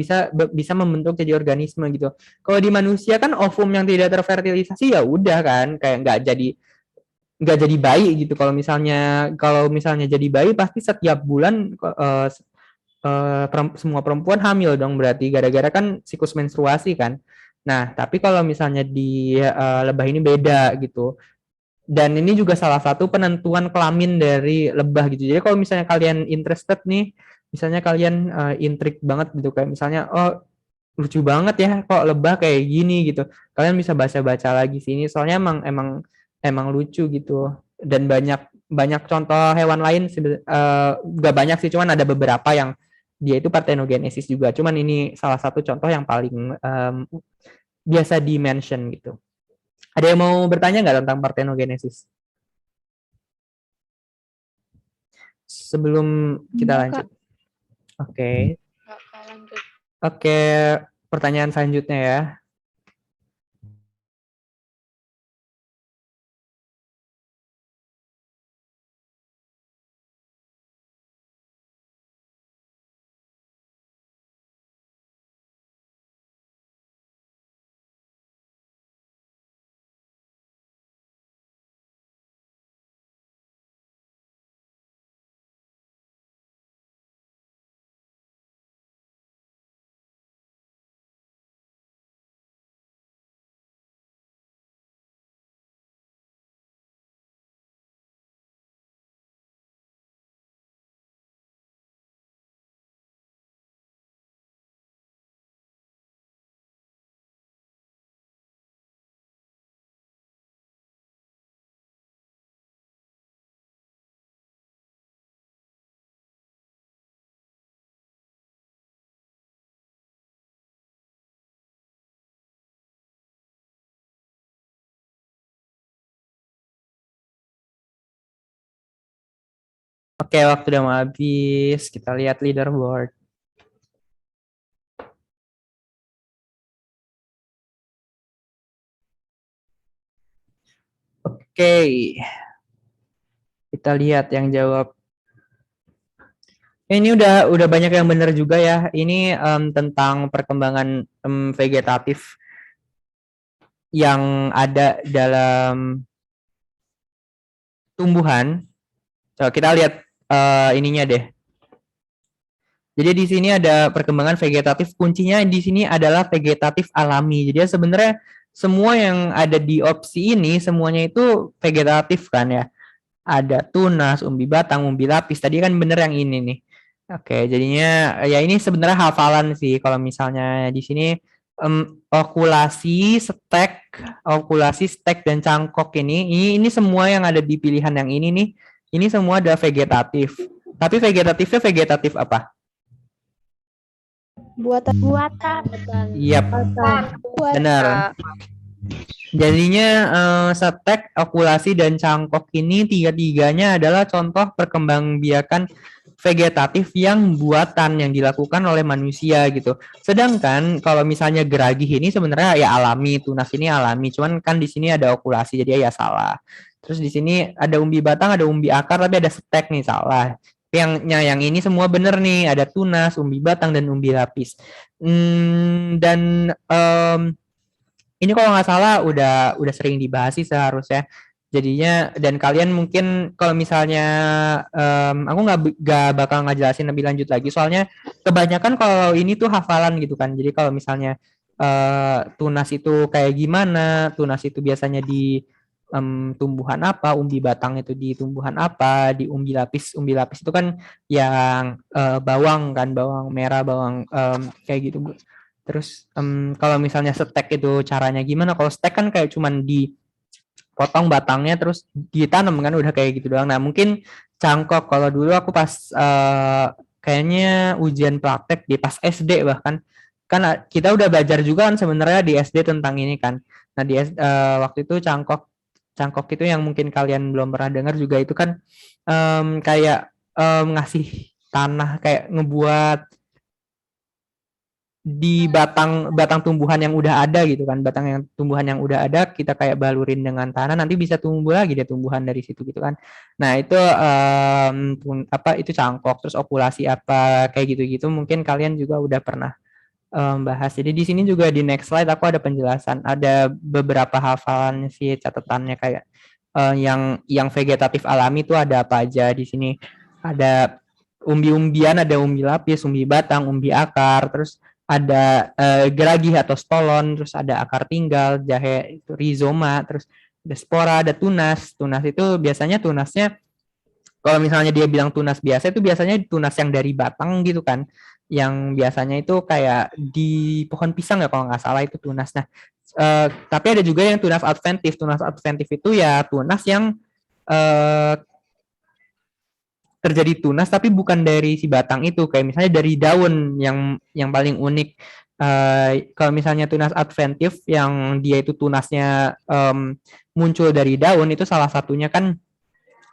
bisa membentuk jadi organisme gitu. Kalau di manusia kan ovum yang tidak terfertilisasi ya udah kan kayak nggak jadi bayi gitu. Kalau misalnya jadi bayi pasti setiap bulan semua perempuan hamil dong, berarti gara-gara kan siklus menstruasi kan. Nah, tapi kalau misalnya di lebah ini beda gitu. Dan ini juga salah satu penentuan kelamin dari lebah gitu. Jadi kalau misalnya kalian interested nih, misalnya kalian intrik banget gitu kayak misalnya oh lucu banget ya kok lebah kayak gini gitu. Kalian bisa baca-baca lagi sini soalnya emang lucu gitu. Dan banyak banyak contoh hewan lain gak banyak sih, cuman ada beberapa yang dia itu parthenogenesis juga. Cuman ini salah satu contoh yang paling biasa di-mention gitu. Ada yang mau bertanya nggak tentang parthenogenesis? Sebelum kita lanjut. Oke. Oke, pertanyaan selanjutnya ya. Oke, waktu udah mau habis. Kita lihat leaderboard. Oke. Kita lihat yang jawab. Ini udah banyak yang benar juga ya. Ini tentang perkembangan vegetatif yang ada dalam tumbuhan. Coba kita lihat ininya deh. Jadi di sini ada perkembangan vegetatif. Kuncinya di sini adalah vegetatif alami. Jadi sebenarnya semua yang ada di opsi ini semuanya itu vegetatif kan ya. Ada tunas, umbi batang, umbi lapis. Tadi kan bener yang ini nih. Oke, jadinya ya ini sebenarnya hafalan sih. Kalau misalnya di sini okulasi, stek dan cangkok ini semua yang ada di pilihan yang ini nih. Ini semua ada vegetatif. Tapi vegetatifnya vegetatif apa? Buatan. Yap, benar. Jadinya setek, okulasi, dan cangkok ini tiga-tiganya adalah contoh perkembangbiakan vegetatif yang buatan yang dilakukan oleh manusia gitu. Sedangkan kalau misalnya geragih ini sebenarnya ya alami, tunas ini alami, cuman kan di sini ada okulasi jadi ya salah. Terus di sini ada umbi batang, ada umbi akar, tapi ada setek nih salah. Yang ini semua bener nih, ada tunas, umbi batang, dan umbi lapis. Dan ini kalau nggak salah udah sering dibahas sih seharusnya. Jadinya dan kalian mungkin kalau misalnya aku nggak bakal ngejelasin lebih lanjut lagi soalnya kebanyakan kalau ini tuh hafalan gitu kan. Jadi kalau misalnya tunas itu kayak gimana, tunas itu biasanya di tumbuhan apa, umbi batang itu di tumbuhan apa, di umbi lapis itu kan yang bawang kan, bawang merah, bawang kayak gitu Bu. Terus kalau misalnya stek itu caranya gimana? Kalau stek kan kayak cuman dipotong batangnya terus ditanam kan udah kayak gitu doang. Nah mungkin cangkok kalau dulu aku pas kayaknya ujian praktek di pas SD bahkan kan kita udah belajar juga kan sebenarnya di SD tentang ini kan. Nah di waktu itu cangkok itu yang mungkin kalian belum pernah dengar juga itu kan kayak ngasih tanah kayak ngebuat di batang tumbuhan yang udah ada gitu kan, tumbuhan yang udah ada kita kayak balurin dengan tanah nanti bisa tumbuh lagi deh tumbuhan dari situ gitu kan. Nah itu apa itu cangkok, terus okulasi apa kayak gitu-gitu mungkin kalian juga udah pernah bahas. Jadi di sini juga di next slide aku ada penjelasan, ada beberapa hafalan sih catatannya kayak yang vegetatif alami itu ada apa aja di sini. Ada umbi-umbian, ada umbi lapis, umbi batang, umbi akar, terus ada geragih atau stolon, terus ada akar tinggal, jahe itu rizoma, terus ada spora, ada tunas. Tunas itu biasanya tunasnya kalau misalnya dia bilang tunas biasa itu biasanya tunas yang dari batang gitu kan. Yang biasanya itu kayak di pohon pisang ya kalau nggak salah itu tunas. Nah, tapi ada juga yang tunas adventif. Tunas adventif itu ya tunas yang terjadi tunas tapi bukan dari si batang itu, kayak misalnya dari daun yang paling unik. Kalau misalnya tunas adventif yang dia itu tunasnya muncul dari daun itu salah satunya kan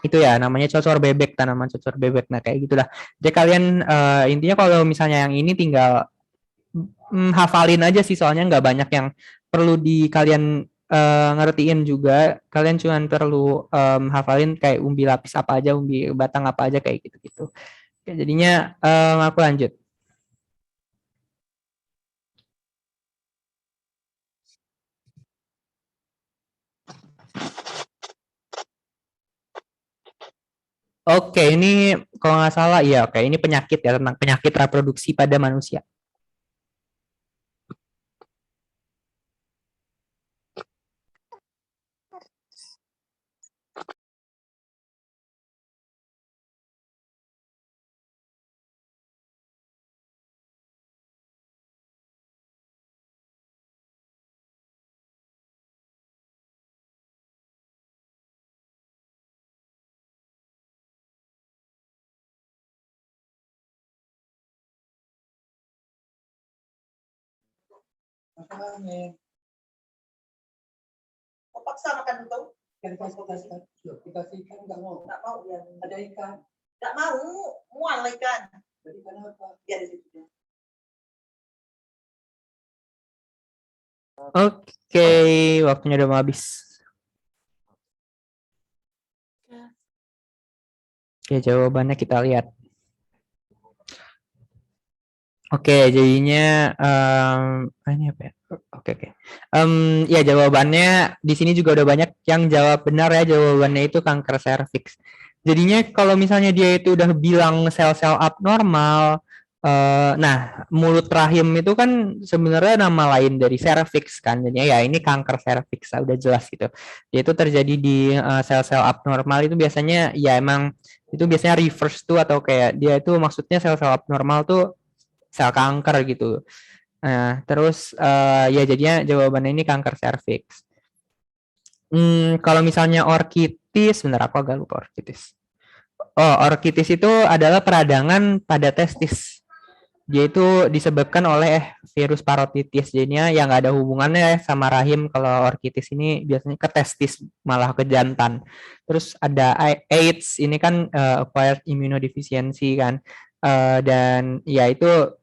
itu ya namanya cocor bebek, tanaman cocor bebek. Nah kayak gitulah. Jadi kalian intinya kalau misalnya yang ini tinggal hafalin aja sih soalnya nggak banyak yang perlu di kalian ngertiin juga. Kalian cuma perlu hafalin kayak umbi lapis apa aja, umbi batang apa aja kayak gitu-gitu. Oke, jadinya aku lanjut. Oke, ini kalau nggak salah ya, oke ini penyakit ya, tentang penyakit reproduksi pada manusia. Paksa makan itu. Dikasih ikan nggak mau. Nggak mau ya. Ada ikan. Nggak mau. Mual ikan. Jadi kenapa? Dia di situ. Oke, waktunya udah mau habis. Oke, jawabannya kita lihat. Oke, jadinya ini apa ya? Oke. Ya jawabannya di sini juga udah banyak yang jawab benar ya, jawabannya itu kanker serviks. Jadinya kalau misalnya dia itu udah bilang sel-sel abnormal, nah mulut rahim itu kan sebenarnya nama lain dari serviks kan, jadinya ya ini kanker serviks udah jelas gitu. Dia itu terjadi di sel-sel abnormal itu biasanya ya emang itu biasanya reverse tuh atau kayak dia itu maksudnya sel-sel abnormal tuh sel kanker gitu. Nah, terus ya jadinya jawabannya ini kanker serviks. Kalau misalnya orkitis, sebentar aku agak lupa orkitis. Oh, orkitis itu adalah peradangan pada testis. Dia itu disebabkan oleh virus parotitis. Jadinya yang nggak ada hubungannya sama rahim. Kalau orkitis ini biasanya ke testis, malah ke jantan. Terus ada AIDS, ini kan acquired immunodeficiency kan. Dan ya itu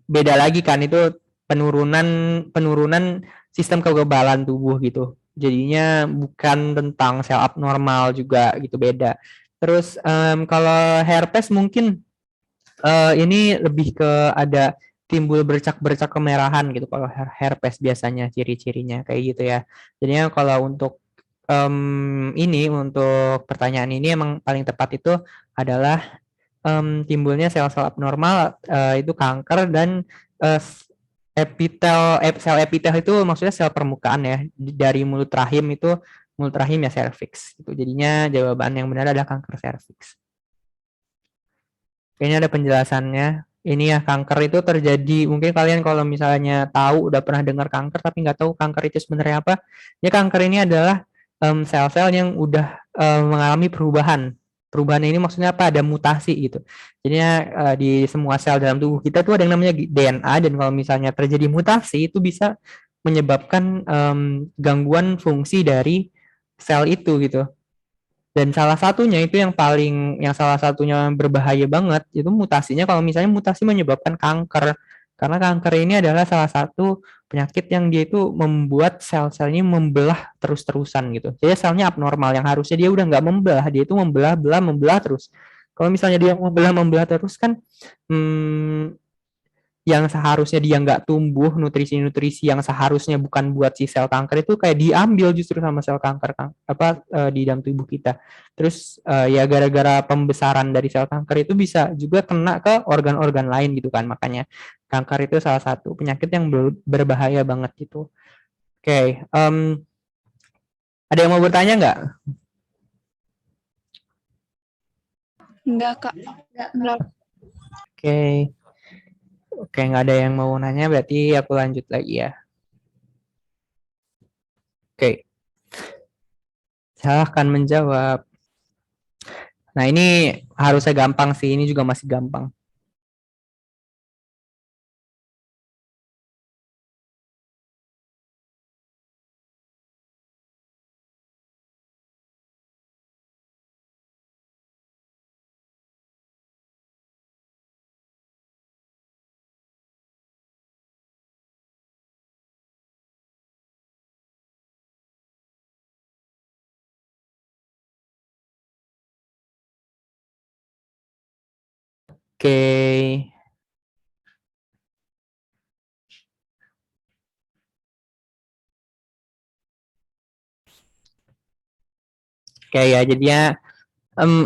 beda lagi kan, itu penurunan sistem kekebalan tubuh gitu. Jadinya bukan tentang sel abnormal juga gitu, beda. Terus kalau herpes mungkin ini lebih ke ada timbul bercak-bercak kemerahan gitu kalau herpes biasanya ciri-cirinya kayak gitu ya. Jadinya kalau untuk ini untuk pertanyaan ini emang paling tepat itu adalah timbulnya sel-sel abnormal itu kanker dan sel epitel itu maksudnya sel permukaan ya dari mulut rahim itu, mulut rahim ya serviks gitu. Jadinya jawaban yang benar adalah kanker serviks. Kayaknya ada penjelasannya. Ini ya, kanker itu terjadi, mungkin kalian kalau misalnya tahu udah pernah dengar kanker tapi nggak tahu kanker itu sebenarnya apa. Ya kanker ini adalah sel-sel yang udah mengalami perubahan. Perubahan ini maksudnya apa? Ada mutasi gitu. Jadinya di semua sel dalam tubuh kita tuh ada yang namanya DNA, dan kalau misalnya terjadi mutasi itu bisa menyebabkan gangguan fungsi dari sel itu gitu. Dan salah satunya itu yang salah satunya berbahaya banget itu mutasinya, kalau misalnya mutasi menyebabkan kanker. Karena kanker ini adalah salah satu penyakit yang dia itu membuat sel-selnya membelah terus-terusan gitu. Jadi selnya abnormal, yang harusnya dia udah nggak membelah, dia itu membelah terus. Kalau misalnya dia membelah terus kan yang seharusnya dia nggak tumbuh, nutrisi-nutrisi yang seharusnya bukan buat si sel kanker itu kayak diambil justru sama sel kanker di dalam tubuh kita. Terus ya gara-gara pembesaran dari sel kanker itu bisa juga kena ke organ-organ lain gitu kan. Makanya kanker itu salah satu penyakit yang berbahaya banget gitu. Oke, ada yang mau bertanya nggak? Enggak, Kak. Enggak. Oke. Oke, nggak ada yang mau nanya, berarti aku lanjut lagi ya. Oke. Silahkan menjawab. Nah, ini harusnya gampang sih, ini juga masih gampang. Oke. Oke ya, jadinya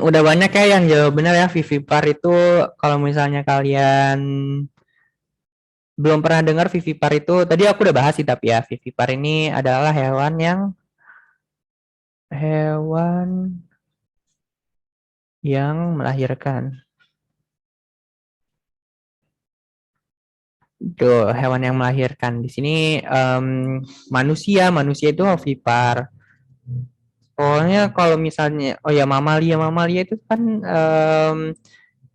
udah banyak ya yang jawab benar ya. Vivipar itu kalau misalnya kalian belum pernah dengar vivipar itu, tadi aku udah bahas sih, tapi ya vivipar ini adalah hewan yang melahirkan. Tuh, hewan yang melahirkan. Di sini manusia itu ovipar. Soalnya kalau misalnya, oh ya mamalia itu kan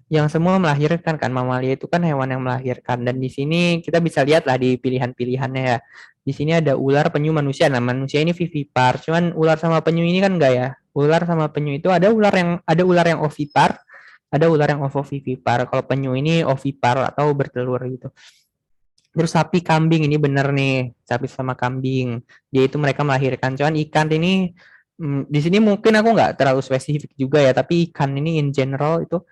yang semua melahirkan kan. Mamalia itu kan hewan yang melahirkan. Dan di sini kita bisa lihat lah di pilihan-pilihannya ya. Di sini ada ular, penyu, manusia. Nah, manusia ini vivipar. Cuman ular sama penyu ini kan enggak ya. Ular sama penyu itu ada ular yang ovipar, ada ular yang ovovivipar. Kalau penyu ini ovipar atau bertelur gitu. Terus sapi, kambing ini bener nih, sapi sama kambing. Dia itu mereka melahirkan. Cuman ikan ini di sini mungkin aku nggak terlalu spesifik juga ya, tapi ikan ini in general itu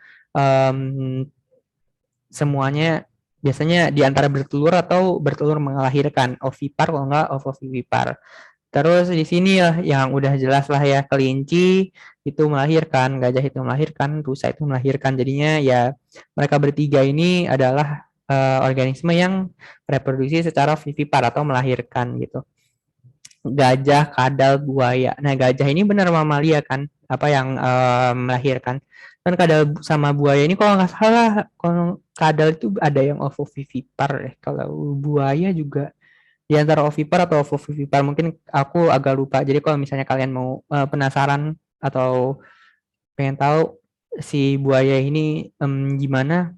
semuanya biasanya di antara bertelur atau bertelur melahirkan, ovipar kalau nggak ovovivipar. Terus di sini ya yang udah jelas lah ya, kelinci itu melahirkan, gajah itu melahirkan, rusa itu melahirkan. Jadinya ya mereka bertiga ini adalah organisme yang reproduksi secara vivipar atau melahirkan gitu. Gajah, kadal, buaya. Nah, gajah ini benar mamalia kan, apa yang melahirkan. Dan kadal sama buaya ini kalau nggak salah, kalau kadal itu ada yang ovovivipar. Kalau buaya juga di antara ovipar atau ovovivipar, mungkin aku agak lupa. Jadi kalau misalnya kalian mau penasaran atau pengen tahu si buaya ini gimana,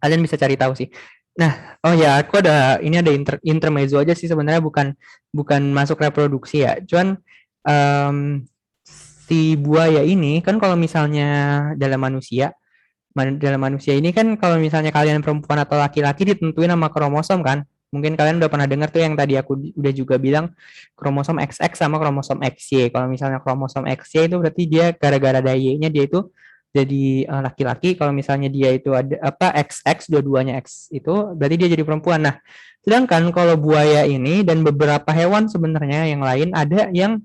Kalian bisa cari tahu sih. Nah, oh ya, aku ini ada intermezzo aja sih sebenarnya, bukan masuk reproduksi ya. Cuman si buaya ini kan kalau misalnya dalam manusia ini kan kalau misalnya kalian perempuan atau laki-laki ditentuin sama kromosom kan. Mungkin kalian udah pernah dengar tuh yang tadi aku udah juga bilang, kromosom XX sama kromosom XY. Kalau misalnya kromosom XY itu berarti dia gara-gara ada Y-nya dia itu jadi laki-laki. Kalau misalnya dia itu ada apa XX, dua-duanya X itu berarti dia jadi perempuan. Nah, sedangkan kalau buaya ini dan beberapa hewan sebenarnya yang lain ada yang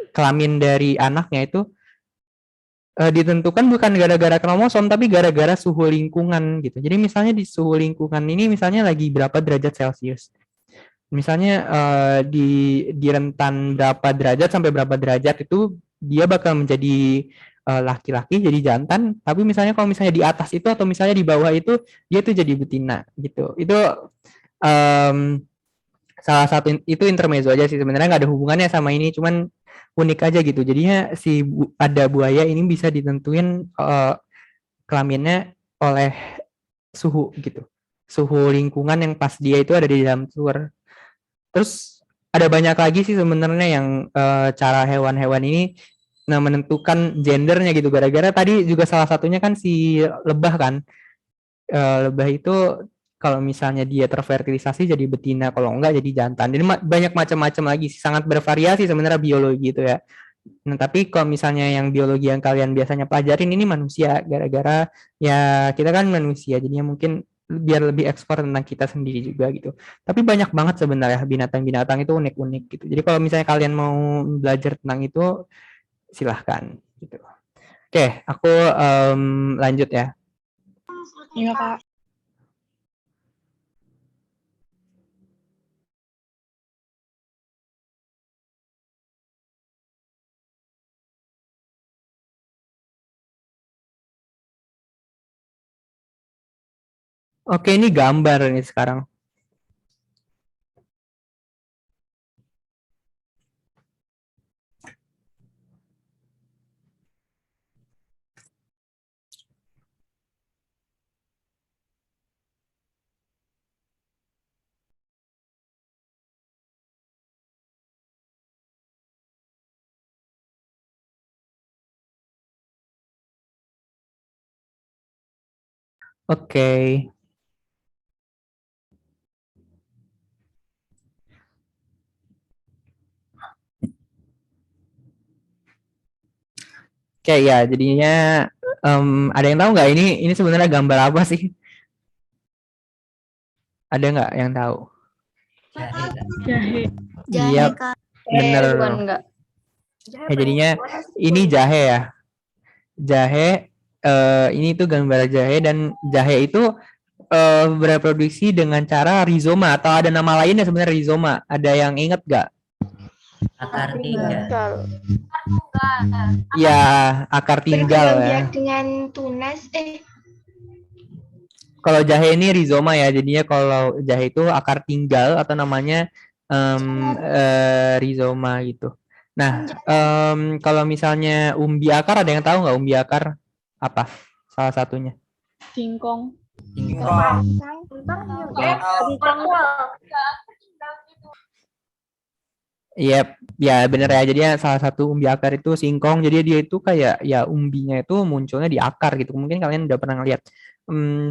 kelamin dari anaknya itu ditentukan bukan gara-gara kromosom tapi gara-gara suhu lingkungan gitu. Jadi misalnya di suhu lingkungan ini misalnya lagi berapa derajat Celcius. Misalnya di rentan berapa derajat sampai berapa derajat itu dia bakal menjadi laki-laki jadi jantan, tapi misalnya kalau misalnya di atas itu atau misalnya di bawah itu dia tuh jadi betina gitu. Itu salah satu itu intermezzo aja sih sebenarnya, nggak ada hubungannya sama ini, cuman unik aja gitu. Jadinya ada buaya ini bisa ditentuin kelaminnya oleh suhu gitu, suhu lingkungan yang pas dia itu ada di dalam telur. Terus ada banyak lagi sih sebenarnya yang cara hewan-hewan ini menentukan gendernya gitu, gara-gara tadi juga salah satunya kan si lebah kan. Lebah itu kalau misalnya dia terfertilisasi jadi betina, kalau enggak jadi jantan. Jadi banyak macam-macam lagi, sangat bervariasi sebenarnya biologi itu ya. Nah, tapi kalau misalnya yang biologi yang kalian biasanya pelajarin ini manusia, gara-gara ya kita kan manusia, jadinya mungkin biar lebih ekspor tentang kita sendiri juga gitu. Tapi banyak banget sebenarnya binatang-binatang itu unik-unik gitu. Jadi kalau misalnya kalian mau belajar tentang itu, silahkan gitu. Oke, aku lanjut ya. Iya, Kak. Oke, ini gambar nih sekarang. Oke. Oke ya, jadinya ada yang tahu nggak ini sebenarnya gambar apa sih? Ada nggak yang tahu? Jahe. Iya, Kak. bener. Bukan enggak. Ya, jadinya ini jahe ya. Jahe, ini tuh gambar jahe, dan jahe itu bereproduksi dengan cara rizoma, atau ada nama lainnya sebenarnya rizoma. Ada yang inget nggak? Akar tinggal. Ya, akar tinggal ya. Dengan tunas, Kalau jahe ini rizoma ya, jadinya kalau jahe itu akar tinggal atau namanya rizoma gitu. Nah, kalau misalnya umbi akar, ada yang tahu nggak umbi akar apa? Salah satunya. Singkong. Iya, ya bener ya. Jadi salah satu umbi akar itu singkong. Jadi dia itu kayak ya umbinya itu munculnya di akar gitu. Mungkin kalian udah pernah ngeliat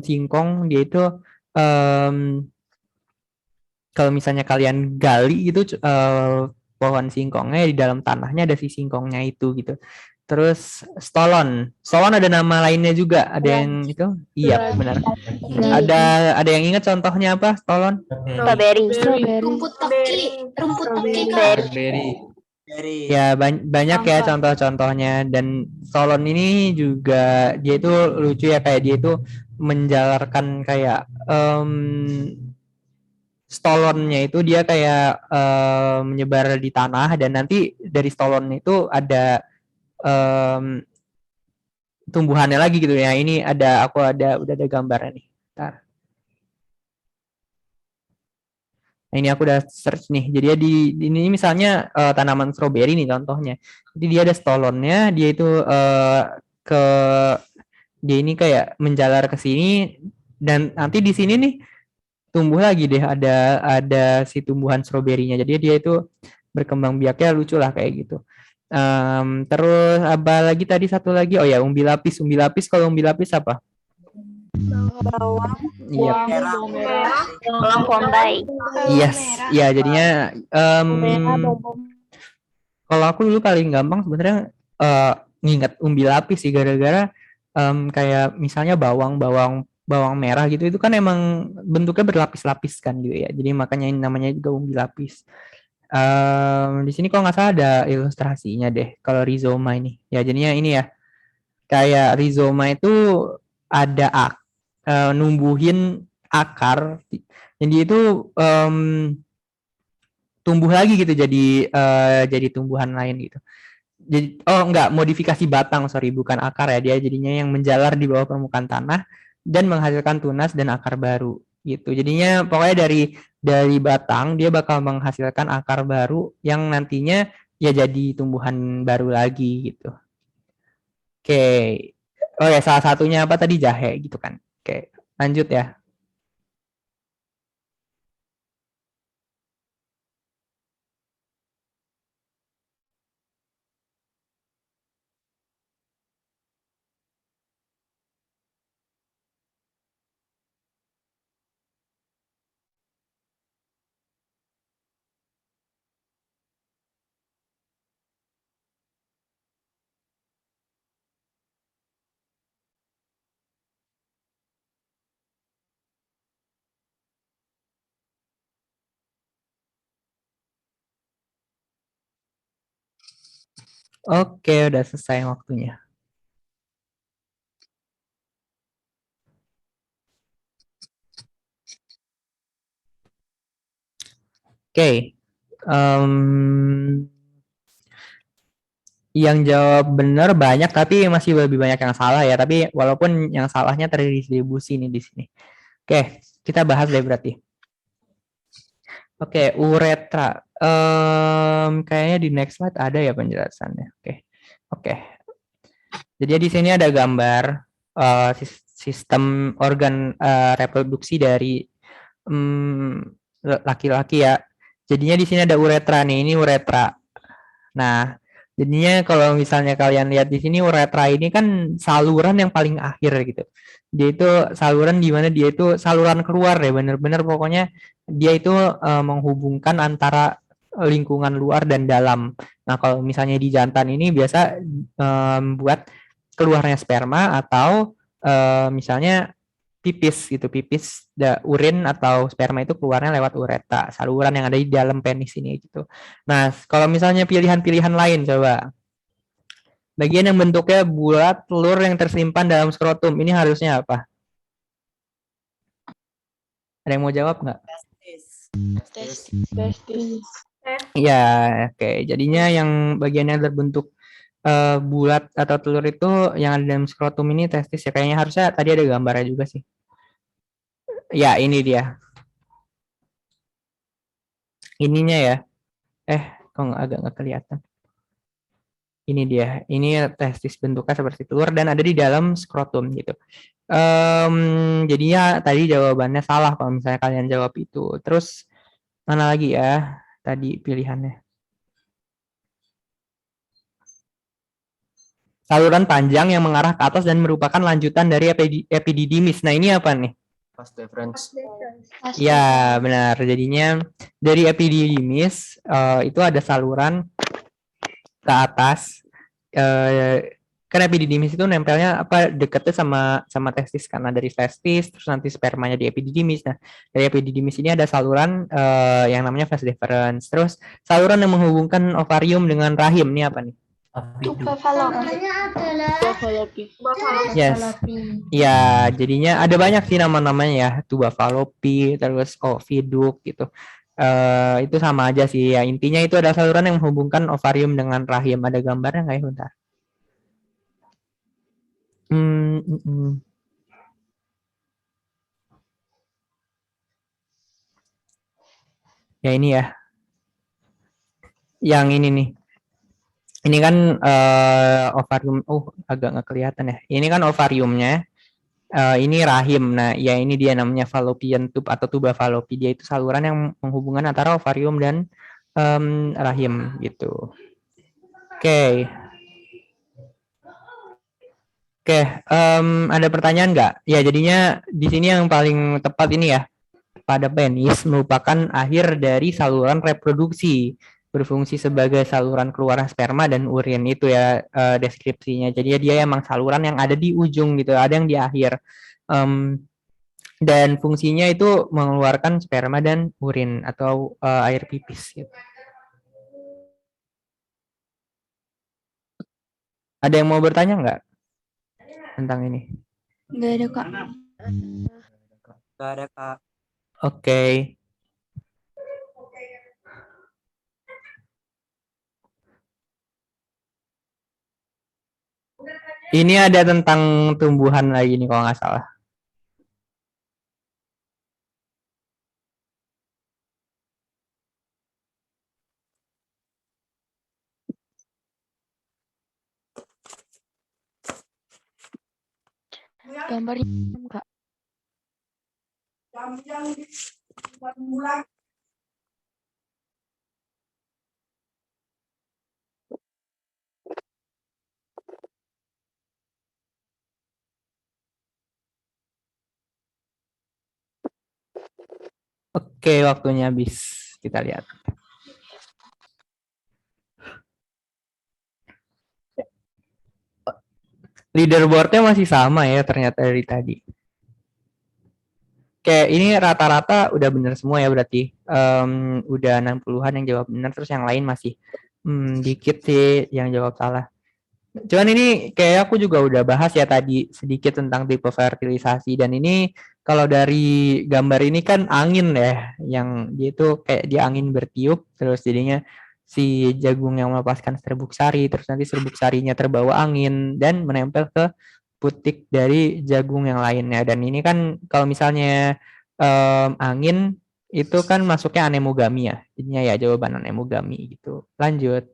singkong, dia itu kalau misalnya kalian gali gitu pohon singkongnya, di dalam tanahnya ada si singkongnya itu gitu. Terus stolon ada nama lainnya juga. Ada yang itu? Iya benar. Ada yang ingat contohnya apa stolon? strawberry. Rumput toki. Rumput toki, Kak. Ya banyak ya contoh-contohnya. Dan stolon ini juga dia itu lucu ya, kayak dia itu menjalarkan kayak stolonnya itu dia kayak menyebar di tanah, dan nanti dari stolon itu ada tumbuhannya lagi gitu ya. Ini udah ada gambarnya nih. Bentar. Nah, ini aku udah search nih. Jadi ya ini misalnya tanaman stroberi nih contohnya. Jadi dia ada stolonnya, dia itu ke Dia ini kayak menjalar ke sini dan nanti di sini nih tumbuh lagi deh ada si tumbuhan stroberinya. Jadi dia itu berkembang biaknya lucu lah kayak gitu. Terus apa lagi tadi satu lagi? Oh ya, umbi lapis. Umbi lapis kalau umbi lapis apa? Iya. Bawang bombay. Yes. Ya, jadinya kalau aku dulu paling gampang sebenarnya nginget umbi lapis sih gara-gara kayak misalnya bawang merah gitu itu kan emang bentuknya berlapis-lapis kan gitu ya. Jadi makanya ini namanya juga umbi lapis. Di sini kalau nggak salah ada ilustrasinya deh kalau rhizoma ini. Ya jadinya ini ya kayak rhizoma itu ada numbuhin akar. Jadi itu tumbuh lagi gitu jadi tumbuhan lain gitu. Jadi enggak modifikasi batang sorry bukan akar ya dia jadinya yang menjalar di bawah permukaan tanah dan menghasilkan tunas dan akar baru gitu. Jadinya pokoknya dari batang dia bakal menghasilkan akar baru yang nantinya ya jadi tumbuhan baru lagi gitu. Oke. Oh ya salah satunya apa tadi jahe gitu kan. Oke, lanjut ya. Oke, udah selesai waktunya. Oke. Yang jawab benar banyak tapi masih lebih banyak yang salah ya. Tapi walaupun yang salahnya terdistribusi nih di sini. Oke, kita bahas deh berarti. Oke, uretra. Kayaknya di next slide ada ya penjelasannya. Oke. Jadi di sini ada gambar sistem organ reproduksi dari laki-laki ya. Jadinya di sini ada uretra nih. Ini uretra. Nah, jadinya kalau misalnya kalian lihat di sini uretra ini kan saluran yang paling akhir gitu. Dia itu saluran di mana dia itu saluran keluar ya, bener-bener pokoknya dia itu menghubungkan antara lingkungan luar dan dalam. Nah, kalau misalnya di jantan ini biasa buat keluarnya sperma atau misalnya pipis gitu, pipis urin atau sperma itu keluarnya lewat uretra, saluran yang ada di dalam penis ini gitu. Nah, kalau misalnya pilihan-pilihan lain coba. Bagian yang bentuknya bulat, telur yang tersimpan dalam skrotum, ini harusnya apa? Ada yang mau jawab nggak? Ya, oke. Jadinya yang bagian yang berbentuk bulat atau telur itu yang ada dalam skrotum ini testis ya. Kayaknya harusnya tadi ada gambarnya juga sih. Ya, ini dia. Ininya ya. Kok agak nggak kelihatan. Ini dia. Ini testis bentuknya seperti telur dan ada di dalam skrotum gitu. Jadinya tadi jawabannya salah kalau misalnya kalian jawab itu. Terus mana lagi ya tadi pilihannya? Saluran panjang yang mengarah ke atas dan merupakan lanjutan dari epididymis. Nah, ini apa nih? Vas deferens. Ya, benar. Jadinya dari epididymis itu ada saluran ke atas. Kan epididymis itu nempelnya apa deketnya sama testis karena dari testis terus nanti spermanya di epididymis. Nah, dari epididymis ini ada saluran yang namanya vas deferens. Terus saluran yang menghubungkan ovarium dengan rahim ini apa nih? Yes. Ya, jadinya ada banyak sih nama-namanya ya, tuba falopi, terus oviduk gitu. Itu sama aja sih ya. Intinya itu ada saluran yang menghubungkan ovarium dengan rahim. Ada gambarnya nggak ya? Bentar. Ya ini ya. Yang ini nih. Ini kan ovarium. Oh, agak nggak kelihatan ya. Ini kan ovariumnya. Ini rahim. Nah, ya ini dia namanya fallopian tube atau tuba fallopi. Dia itu saluran yang menghubungkan antara ovarium dan rahim gitu. Oke. Oke, ada pertanyaan nggak? Ya, jadinya di sini yang paling tepat ini ya, pada penis merupakan akhir dari saluran reproduksi, berfungsi sebagai saluran keluar sperma dan urin itu ya deskripsinya. Jadi dia emang saluran yang ada di ujung gitu, ada yang di akhir. Em, dan fungsinya itu mengeluarkan sperma dan urin atau air pipis. Gitu. Ada yang mau bertanya nggak tentang ini? Nggak ada, Kak. Gak ada Kak. Oke. Ini ada tentang tumbuhan lagi nih kalau nggak salah. Gambarnya Kak. Oke, waktunya habis. Kita lihat. Leaderboardnya masih sama ya ternyata dari tadi. Kayak ini rata-rata udah bener semua ya berarti. Udah 60-an yang jawab bener, terus yang lain masih dikit sih yang jawab salah. Cuman ini kayak aku juga udah bahas ya tadi sedikit tentang tipe fertilisasi dan ini kalau dari gambar ini kan angin ya yang dia itu kayak dia angin bertiup terus jadinya si jagung yang melepaskan serbuk sari terus nanti serbuk sarinya terbawa angin dan menempel ke putik dari jagung yang lainnya dan ini kan kalau misalnya angin itu kan masuknya anemogami ya jadinya ya jawaban anemogami gitu lanjut.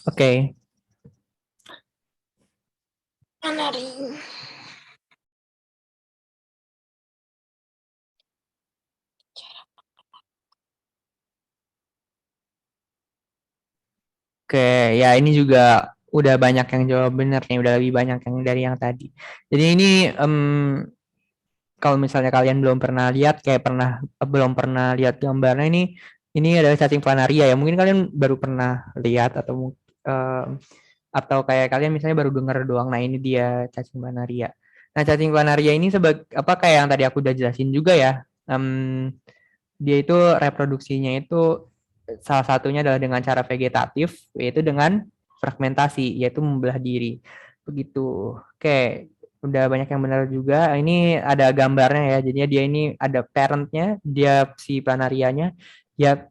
Oke. Oke, ya ini juga udah banyak yang jawab benar nih, udah lebih banyak yang dari yang tadi. Jadi ini kalau misalnya kalian belum pernah lihat, kayak belum pernah lihat gambarnya ini adalah cacing planaria ya. Mungkin kalian baru pernah lihat atau kayak kalian misalnya baru dengar doang. Nah ini dia cacing planaria. Nah cacing planaria ini sebagai apa kayak yang tadi aku udah jelasin juga ya. Dia itu reproduksinya itu salah satunya adalah dengan cara vegetatif, yaitu dengan fragmentasi, yaitu membelah diri. Begitu. Oke, udah banyak yang benar juga. Ini ada gambarnya ya. Jadinya dia ini ada parentnya, dia si planarianya, dia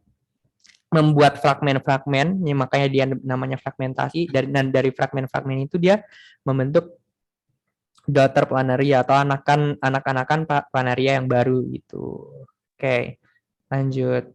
membuat fragmen-fragmen, ya makanya dia namanya fragmentasi. Dan dari fragmen-fragmen itu dia membentuk daughter planaria atau anak-anakan planaria yang baru gitu. Oke, lanjut.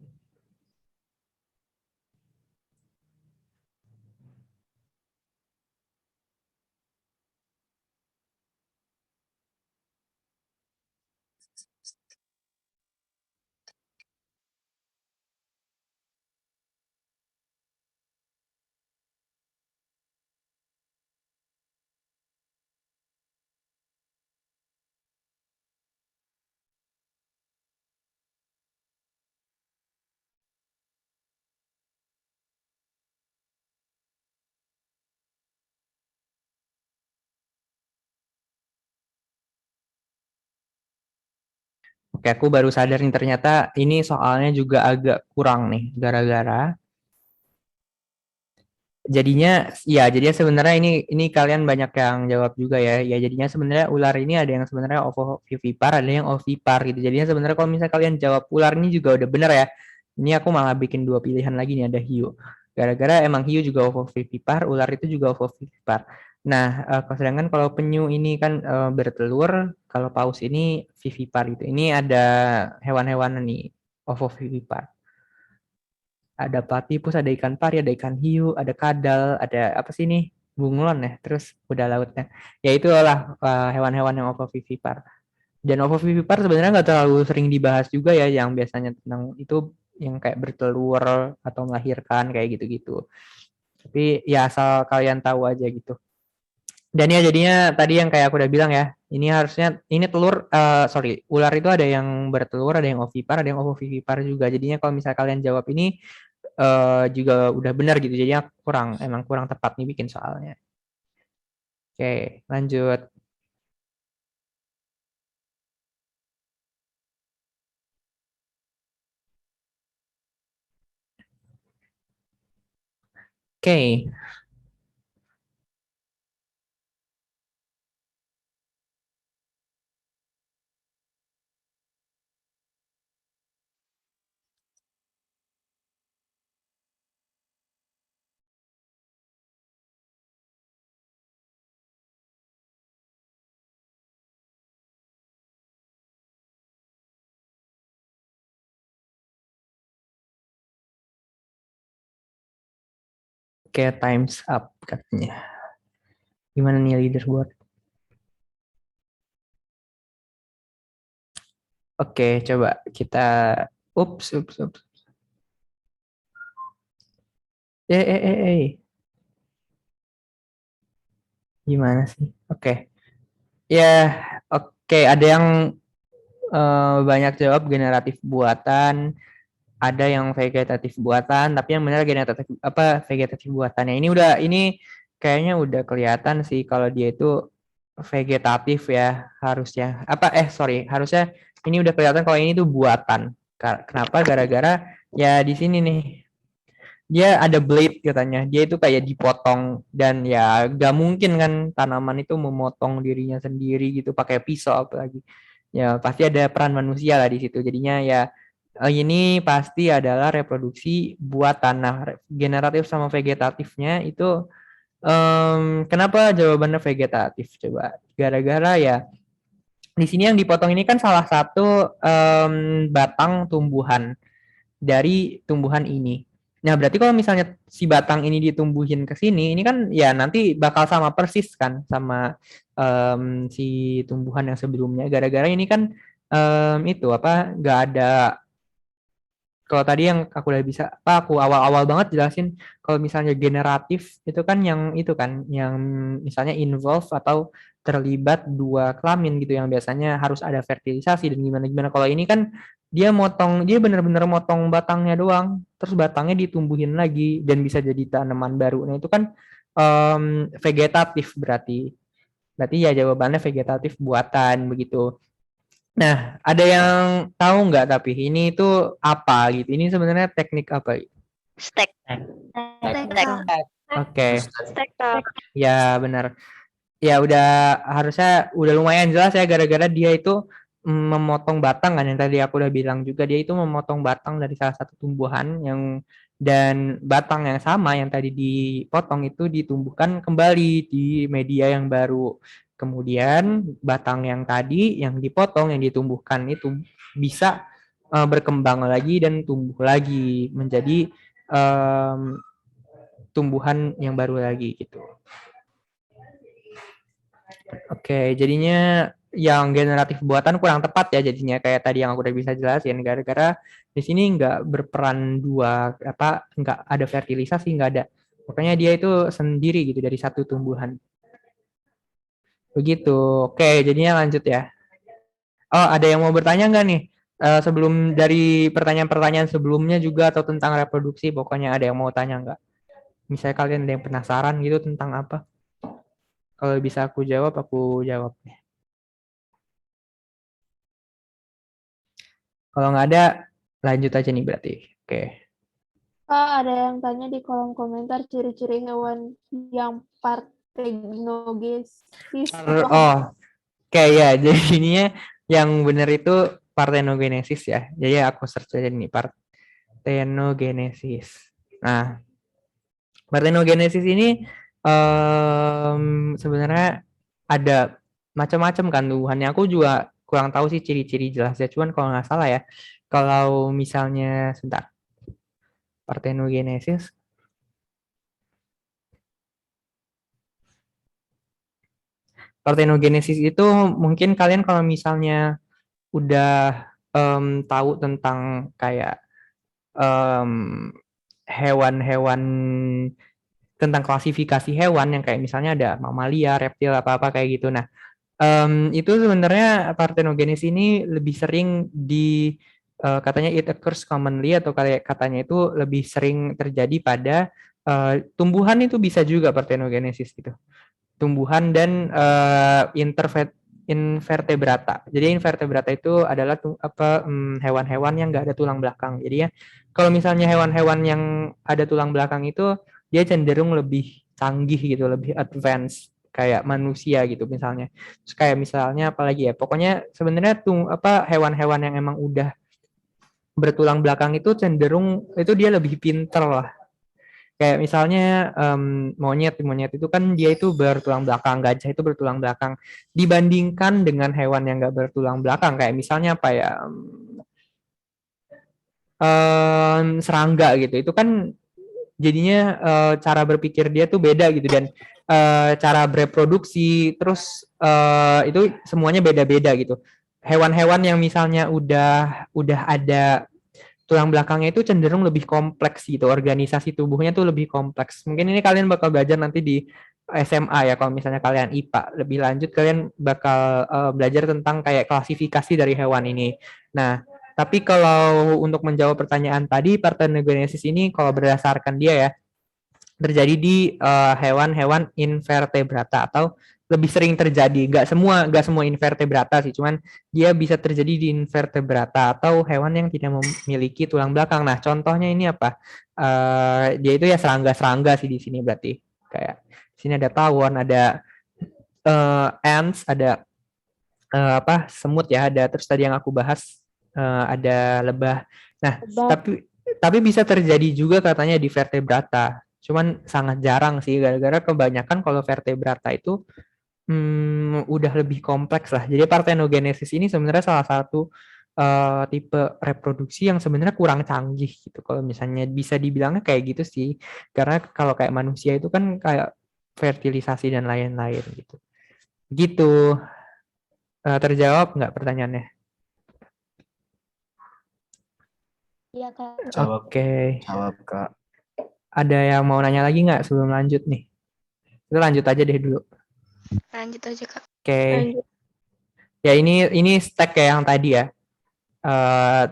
Oke, aku baru sadar nih ternyata ini soalnya juga agak kurang nih gara-gara jadinya sebenarnya ini kalian banyak yang jawab juga ya. Ya jadinya sebenarnya ular ini ada yang sebenarnya ovovivipar, ada yang ovipar gitu. Jadinya sebenarnya kalau misalnya kalian jawab ular ini juga udah bener ya. Ini aku malah bikin dua pilihan lagi nih, ada hiu. Gara-gara emang hiu juga ovovivipar, ular itu juga ovovivipar. Nah, sedangkan kalau penyu ini kan bertelur, kalau paus ini vivipar gitu. Ini ada hewan-hewan nih ovovivipar. Ada platypus, ada ikan pari, ada ikan hiu, ada kadal, ada apa sih nih? Bunglon ya, terus kuda lautnya. Ya itulah hewan-hewan yang ovovivipar. Dan ovovivipar sebenarnya nggak terlalu sering dibahas juga ya, yang biasanya tentang itu yang kayak bertelur atau melahirkan kayak gitu-gitu. Tapi ya asal kalian tahu aja gitu. Dan ya jadinya tadi yang kayak aku udah bilang ya, ini harusnya ini telur ular itu ada yang bertelur, ada yang ovipar, ada yang ovovivipar juga. Jadinya kalau misalnya kalian jawab ini juga udah benar gitu. Jadinya emang kurang tepat nih bikin soalnya. Oke, lanjut. Oke. Oke, times up katanya. Gimana nih leaderboard? Oke, coba kita ups. Eh. Gimana sih? Oke. Ya, oke, ada yang banyak jawab generatif buatan, ada yang vegetatif buatan, tapi yang benar generatif apa vegetatif buatannya. Ini kayaknya udah kelihatan sih kalau dia itu vegetatif ya harusnya. Harusnya ini udah kelihatan kalau ini tuh buatan. Kenapa? Gara-gara ya di sini nih dia ada blade katanya. Dia itu kayak dipotong dan ya gak mungkin kan tanaman itu memotong dirinya sendiri gitu pakai pisau apalagi. Ya pasti ada peran manusia lah di situ. Jadinya ya ini pasti adalah reproduksi buatan. Nah, generatif sama vegetatifnya itu kenapa jawabannya vegetatif coba? Gara-gara ya di sini yang dipotong ini kan salah satu batang tumbuhan dari tumbuhan ini. Nah, berarti kalau misalnya si batang ini ditumbuhin ke sini, ini kan ya nanti bakal sama persis kan sama si tumbuhan yang sebelumnya. Gara-gara ini kan itu apa nggak ada. Kalau tadi yang aku udah bisa aku awal-awal banget jelasin kalau misalnya generatif itu kan yang misalnya involve atau terlibat dua kelamin gitu yang biasanya harus ada fertilisasi dan gimana-gimana. Kalau ini kan dia bener-bener motong batangnya doang, terus batangnya ditumbuhin lagi dan bisa jadi tanaman baru. Nah, itu kan vegetatif berarti. Berarti ya jawabannya vegetatif buatan begitu. Nah, ada yang tahu nggak tapi ini itu apa gitu? Ini sebenarnya teknik apa? Stack. Oke, Stack, Kak. ya benar. Ya harusnya udah lumayan jelas ya gara-gara dia itu memotong batang kan yang tadi aku udah bilang juga dia itu memotong batang dari salah satu tumbuhan dan batang yang sama yang tadi dipotong itu ditumbuhkan kembali di media yang baru. Kemudian batang yang tadi yang dipotong yang ditumbuhkan itu bisa berkembang lagi dan tumbuh lagi menjadi tumbuhan yang baru lagi gitu. Oke, jadinya yang generatif buatan kurang tepat ya jadinya kayak tadi yang aku udah bisa jelasin gara-gara di sini nggak berperan nggak ada fertilisasi nggak ada. Pokoknya dia itu sendiri gitu dari satu tumbuhan. Begitu. Oke, jadinya lanjut ya. Oh, ada yang mau bertanya nggak nih? Sebelum dari pertanyaan-pertanyaan sebelumnya juga atau tentang reproduksi, pokoknya ada yang mau tanya nggak? Misalnya kalian ada yang penasaran gitu tentang apa? Kalau bisa aku jawab, aku jawab. Kalau nggak ada, lanjut aja nih berarti. Oke. Kak, ada yang tanya di kolom komentar ciri-ciri hewan yang partenogenesis. Oh, kayak ya. Jadi ininya yang benar itu partenogenesis ya. Jadi aku search aja nih partenogenesis. Nah, partenogenesis ini sebenarnya ada macam-macam kan tumbuhannya. Aku juga kurang tahu sih ciri-ciri jelasnya. Cuman kalau nggak salah ya, kalau misalnya sebentar, partenogenesis. Partenogenesis itu mungkin kalian kalau misalnya udah tahu tentang kayak em, hewan-hewan tentang klasifikasi hewan yang kayak misalnya ada mamalia, reptil apa-apa kayak gitu. Nah, itu sebenarnya parthenogenesis ini lebih sering katanya it occurs commonly atau kayak katanya itu lebih sering terjadi pada tumbuhan itu bisa juga parthenogenesis gitu. Tumbuhan dan invertebrata. Jadi invertebrata itu adalah hewan-hewan yang nggak ada tulang belakang. Jadi ya kalau misalnya hewan-hewan yang ada tulang belakang itu dia cenderung lebih canggih gitu, lebih advance kayak manusia gitu misalnya. Terus kayak misalnya apalagi ya, pokoknya sebenarnya hewan-hewan yang emang udah bertulang belakang itu cenderung itu dia lebih pinter lah. Kayak misalnya monyet itu kan dia itu bertulang belakang, gajah itu bertulang belakang. Dibandingkan dengan hewan yang nggak bertulang belakang, kayak misalnya apa ya, serangga gitu. Itu kan jadinya cara berpikir dia tuh beda gitu dan cara bereproduksi terus itu semuanya beda-beda gitu. Hewan-hewan yang misalnya udah ada tulang belakangnya itu cenderung lebih kompleks gitu. Organisasi tubuhnya tuh lebih kompleks. Mungkin ini kalian bakal belajar nanti di SMA ya kalau misalnya kalian IPA. Lebih lanjut kalian bakal belajar tentang kayak klasifikasi dari hewan ini. Nah, tapi kalau untuk menjawab pertanyaan tadi, parthenogenesis ini kalau berdasarkan dia ya terjadi di hewan-hewan invertebrata atau lebih sering terjadi. Nggak semua invertebrata sih, cuman dia bisa terjadi di invertebrata atau hewan yang tidak memiliki tulang belakang. Nah, contohnya ini apa? Dia itu ya serangga-serangga sih di sini berarti. Kayak di sini ada tawon, ada ants, ada semut ya, ada terus tadi yang aku bahas ada lebah. Nah, tapi bisa terjadi juga katanya di vertebrata. Cuman sangat jarang sih gara-gara kebanyakan kalau vertebrata itu udah lebih kompleks lah. Jadi parthenogenesis ini sebenarnya salah satu tipe reproduksi yang sebenarnya kurang canggih gitu. Kalau misalnya bisa dibilangnya kayak gitu sih. Karena kalau kayak manusia itu kan kayak fertilisasi dan lain-lain gitu. Gitu. Terjawab nggak pertanyaannya? Iya, Kak. Jawab. Oke. Jawab, Kak. Ada yang mau nanya lagi nggak sebelum lanjut nih? Kita lanjut aja deh dulu. Lanjut aja, Kak. Oke. Lanjut. Ya ini stack kayak yang tadi ya.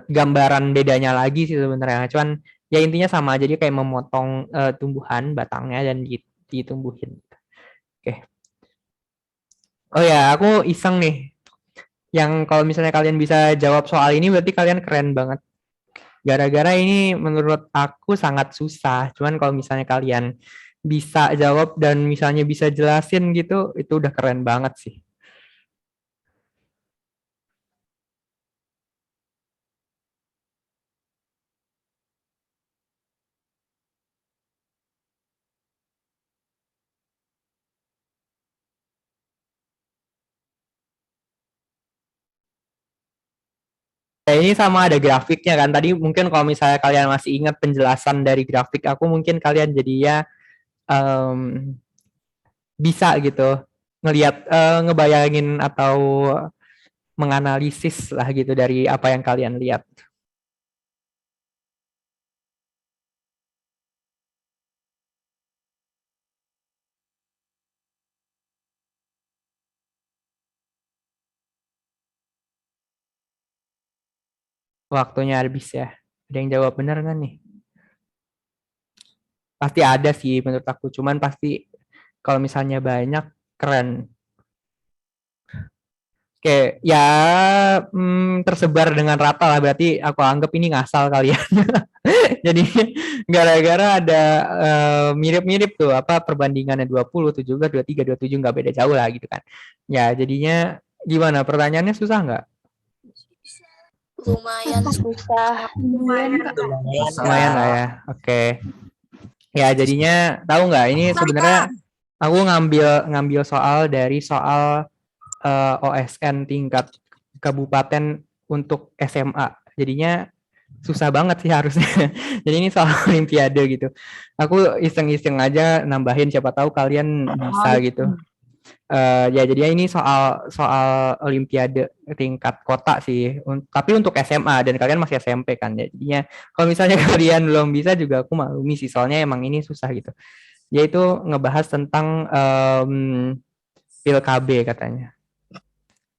Gambaran bedanya lagi sih sebenarnya. Cuman ya intinya sama aja dia kayak memotong tumbuhan batangnya dan ditumbuhin. Oke. Oh ya, aku iseng nih. Yang kalau misalnya kalian bisa jawab soal ini berarti kalian keren banget. Gara-gara ini menurut aku sangat susah. Cuman kalau misalnya kalian bisa jawab dan misalnya bisa jelasin gitu, itu udah keren banget sih. Ya, ini sama ada grafiknya kan. Tadi mungkin kalau misalnya kalian masih ingat penjelasan dari grafik aku, mungkin kalian jadinya um, bisa gitu ngelihat ngebayangin atau menganalisis lah gitu dari apa yang kalian lihat. Waktunya habis ya. Ada yang jawab benar kan nih? Pasti ada sih menurut aku. Cuman pasti kalau misalnya banyak keren. Oke, ya tersebar dengan rata lah, berarti aku anggap ini ngasal kalian. Jadi gara-gara ada mirip-mirip tuh apa perbandingannya 20, 17, 23, 27 nggak beda jauh lah gitu kan. Ya jadinya gimana, pertanyaannya susah nggak? Lumayan Susah. lumayan Kak. Lumayan lah ya. Oke. Ya jadinya tahu nggak ini sebenarnya aku ngambil soal dari soal OSN tingkat kabupaten untuk SMA. Jadinya susah banget sih harusnya. Jadi ini soal olimpiade gitu. Aku iseng-iseng aja nambahin siapa tahu kalian bisa gitu. Ya jadinya ini soal soal olimpiade tingkat kota sih. Tapi untuk SMA dan kalian masih SMP kan. Jadinya kalau misalnya kalian belum bisa juga aku maklumi sih soalnya emang ini susah gitu. Yaitu ngebahas tentang PIL-KB katanya.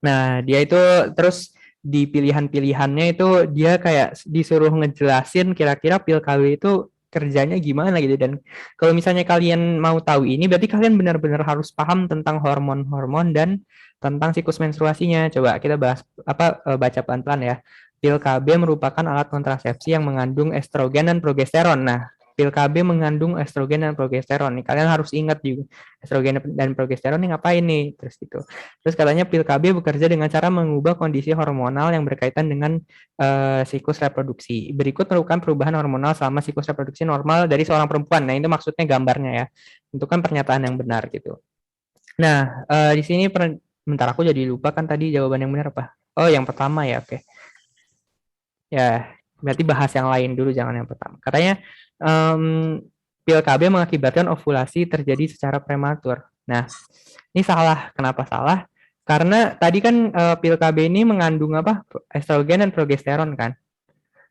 Nah, dia itu terus di pilihan-pilihannya itu dia kayak disuruh ngejelasin kira-kira PIL-KB itu kerjanya gimana gitu. Dan kalau misalnya kalian mau tahu ini berarti kalian benar-benar harus paham tentang hormon-hormon dan tentang siklus menstruasinya. Coba kita bahas baca pelan-pelan ya. PIL-KB merupakan alat kontrasepsi yang mengandung estrogen dan progesteron. Nah, PIL-KB mengandung estrogen dan progesteron nih. Kalian harus ingat juga estrogen dan progesteron nih ngapain nih terus gitu. Terus katanya pil KB bekerja dengan cara mengubah kondisi hormonal yang berkaitan dengan siklus reproduksi. Berikut merupakan perubahan hormonal selama siklus reproduksi normal dari seorang perempuan. Nah, itu maksudnya gambarnya ya. Itu kan pernyataan yang benar gitu. Nah, di sini bentar aku jadi lupa kan tadi jawaban yang benar apa? Oh, yang pertama ya, oke. Ya, berarti bahas yang lain dulu, jangan yang pertama. Katanya pil KB mengakibatkan ovulasi terjadi secara prematur. Nah, ini salah. Kenapa salah? Karena tadi kan pil KB ini mengandung apa? Estrogen dan progesteron kan.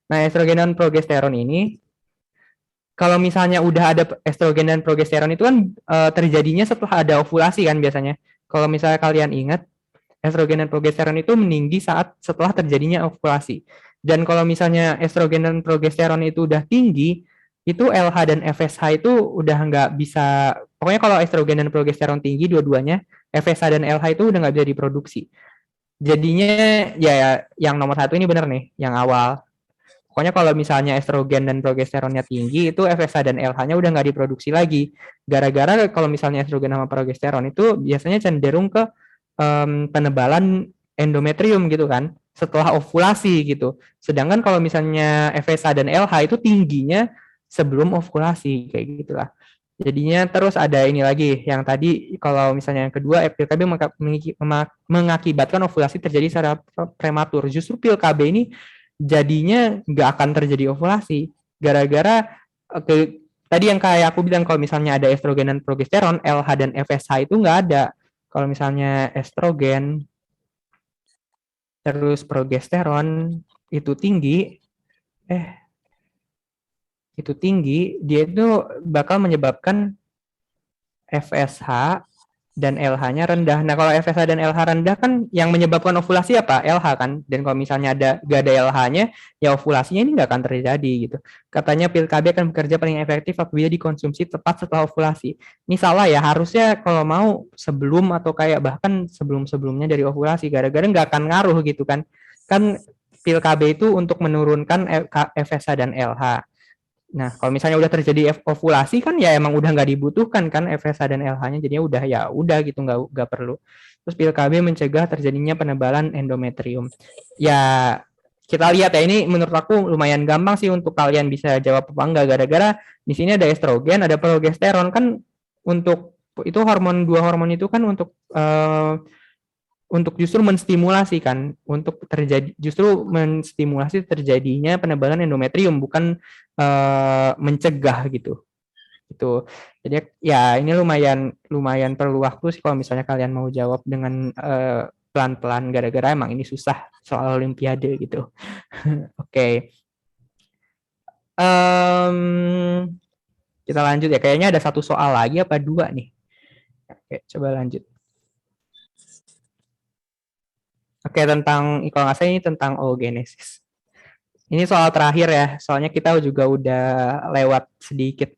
Nah, estrogen dan progesteron ini kalau misalnya udah ada estrogen dan progesteron itu kan terjadinya setelah ada ovulasi kan biasanya. Kalau misalnya kalian ingat, estrogen dan progesteron itu meninggi saat setelah terjadinya ovulasi. Dan kalau misalnya estrogen dan progesteron itu udah tinggi, itu LH dan FSH itu udah nggak bisa, pokoknya kalau estrogen dan progesteron tinggi dua-duanya, FSH dan LH itu udah nggak bisa diproduksi. Jadinya ya yang nomor satu ini benar nih, yang awal. Pokoknya kalau misalnya estrogen dan progesteronnya tinggi, itu FSH dan LH-nya udah nggak diproduksi lagi. Gara-gara kalau misalnya estrogen sama progesteron itu biasanya cenderung ke penebalan endometrium gitu kan setelah ovulasi gitu. Sedangkan kalau misalnya FSH dan LH itu tingginya sebelum ovulasi kayak gitulah. Jadinya terus ada ini lagi yang tadi kalau misalnya yang kedua pil KB mengakibatkan ovulasi terjadi secara prematur. Justru pil KB ini jadinya nggak akan terjadi ovulasi gara-gara tadi yang kayak aku bilang kalau misalnya ada estrogen dan progesteron, LH dan FSH itu nggak ada. Kalau misalnya estrogen terus progesteron itu tinggi, dia itu bakal menyebabkan FSH dan LH-nya rendah. Nah, kalau FSH dan LH rendah kan yang menyebabkan ovulasi apa? LH kan. Dan kalau misalnya gak ada LH-nya, ya ovulasinya ini nggak akan terjadi gitu. Katanya pil KB akan bekerja paling efektif apabila dikonsumsi tepat setelah ovulasi. Ini salah ya, harusnya kalau mau sebelum atau kayak bahkan sebelum-sebelumnya dari ovulasi, gara-gara nggak akan ngaruh gitu kan. Kan pil KB itu untuk menurunkan FSH dan LH. Nah, kalau misalnya udah terjadi ovulasi kan ya emang udah nggak dibutuhkan kan FSH dan LH-nya, jadinya udah gitu nggak perlu. Terus pil KB mencegah terjadinya penebalan endometrium. Ya kita lihat ya, ini menurut aku lumayan gampang sih untuk kalian bisa jawab apa enggak, gara-gara di sini ada estrogen, ada progesteron kan, untuk itu dua hormon itu kan untuk justru menstimulasi kan, untuk terjadi justru menstimulasi terjadinya penebalan endometrium, bukan mencegah gitu. Itu. Jadi ya ini lumayan perlu waktu sih kalau misalnya kalian mau jawab dengan pelan-pelan, gara-gara emang ini susah soal olimpiade gitu. Oke. Kita lanjut ya. Kayaknya ada satu soal lagi apa dua nih. Oke, coba lanjut. Oke, tentang kalau nggak salah ini tentang oogenesis. Ini soal terakhir ya, soalnya kita juga udah lewat sedikit.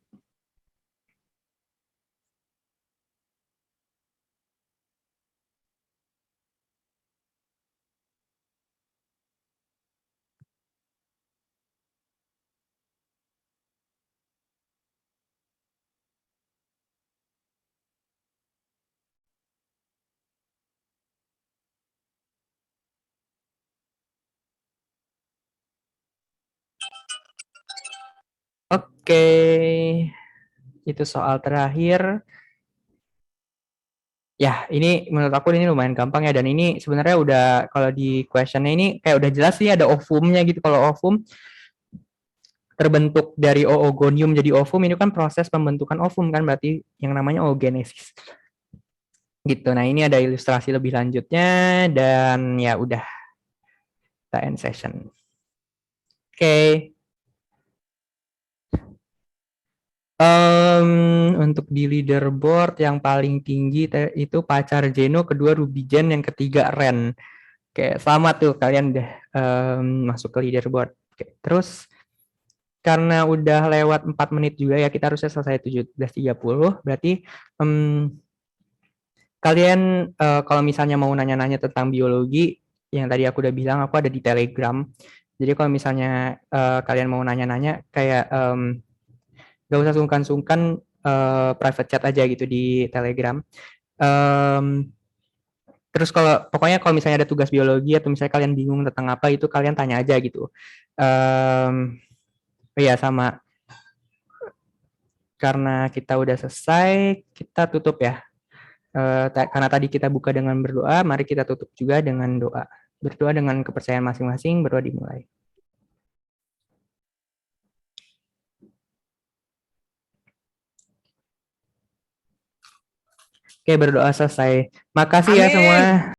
Oke, itu soal terakhir. Ya, ini menurut aku ini lumayan gampang ya, dan ini sebenarnya udah kalau di questionnya ini kayak udah jelas sih ada ovumnya gitu. Kalau ovum terbentuk dari oogonium jadi ovum, ini kan proses pembentukan ovum kan, berarti yang namanya oogenesis. Gitu. Nah, ini ada ilustrasi lebih lanjutnya dan ya udah kita end session. Oke. Untuk di leaderboard yang paling tinggi itu pacar Jeno, kedua Rubigen, yang ketiga Ren. Oke, selamat tuh kalian udah masuk ke leaderboard. Oke, terus karena udah lewat 4 menit juga ya, kita harusnya selesai 17.30. Berarti kalian kalau misalnya mau nanya-nanya tentang biologi, yang tadi aku udah bilang, aku ada di Telegram. Jadi kalau misalnya kalian mau nanya-nanya, kayak gak usah sungkan-sungkan, private chat aja gitu di Telegram. Terus pokoknya kalau misalnya ada tugas biologi atau misalnya kalian bingung tentang apa, itu kalian tanya aja gitu. Iya, sama. Karena kita udah selesai, kita tutup ya. Karena tadi kita buka dengan berdoa, mari kita tutup juga dengan doa. Berdoa dengan kepercayaan masing-masing, berdoa dimulai. Oke, berdoa selesai. Makasih ya semua.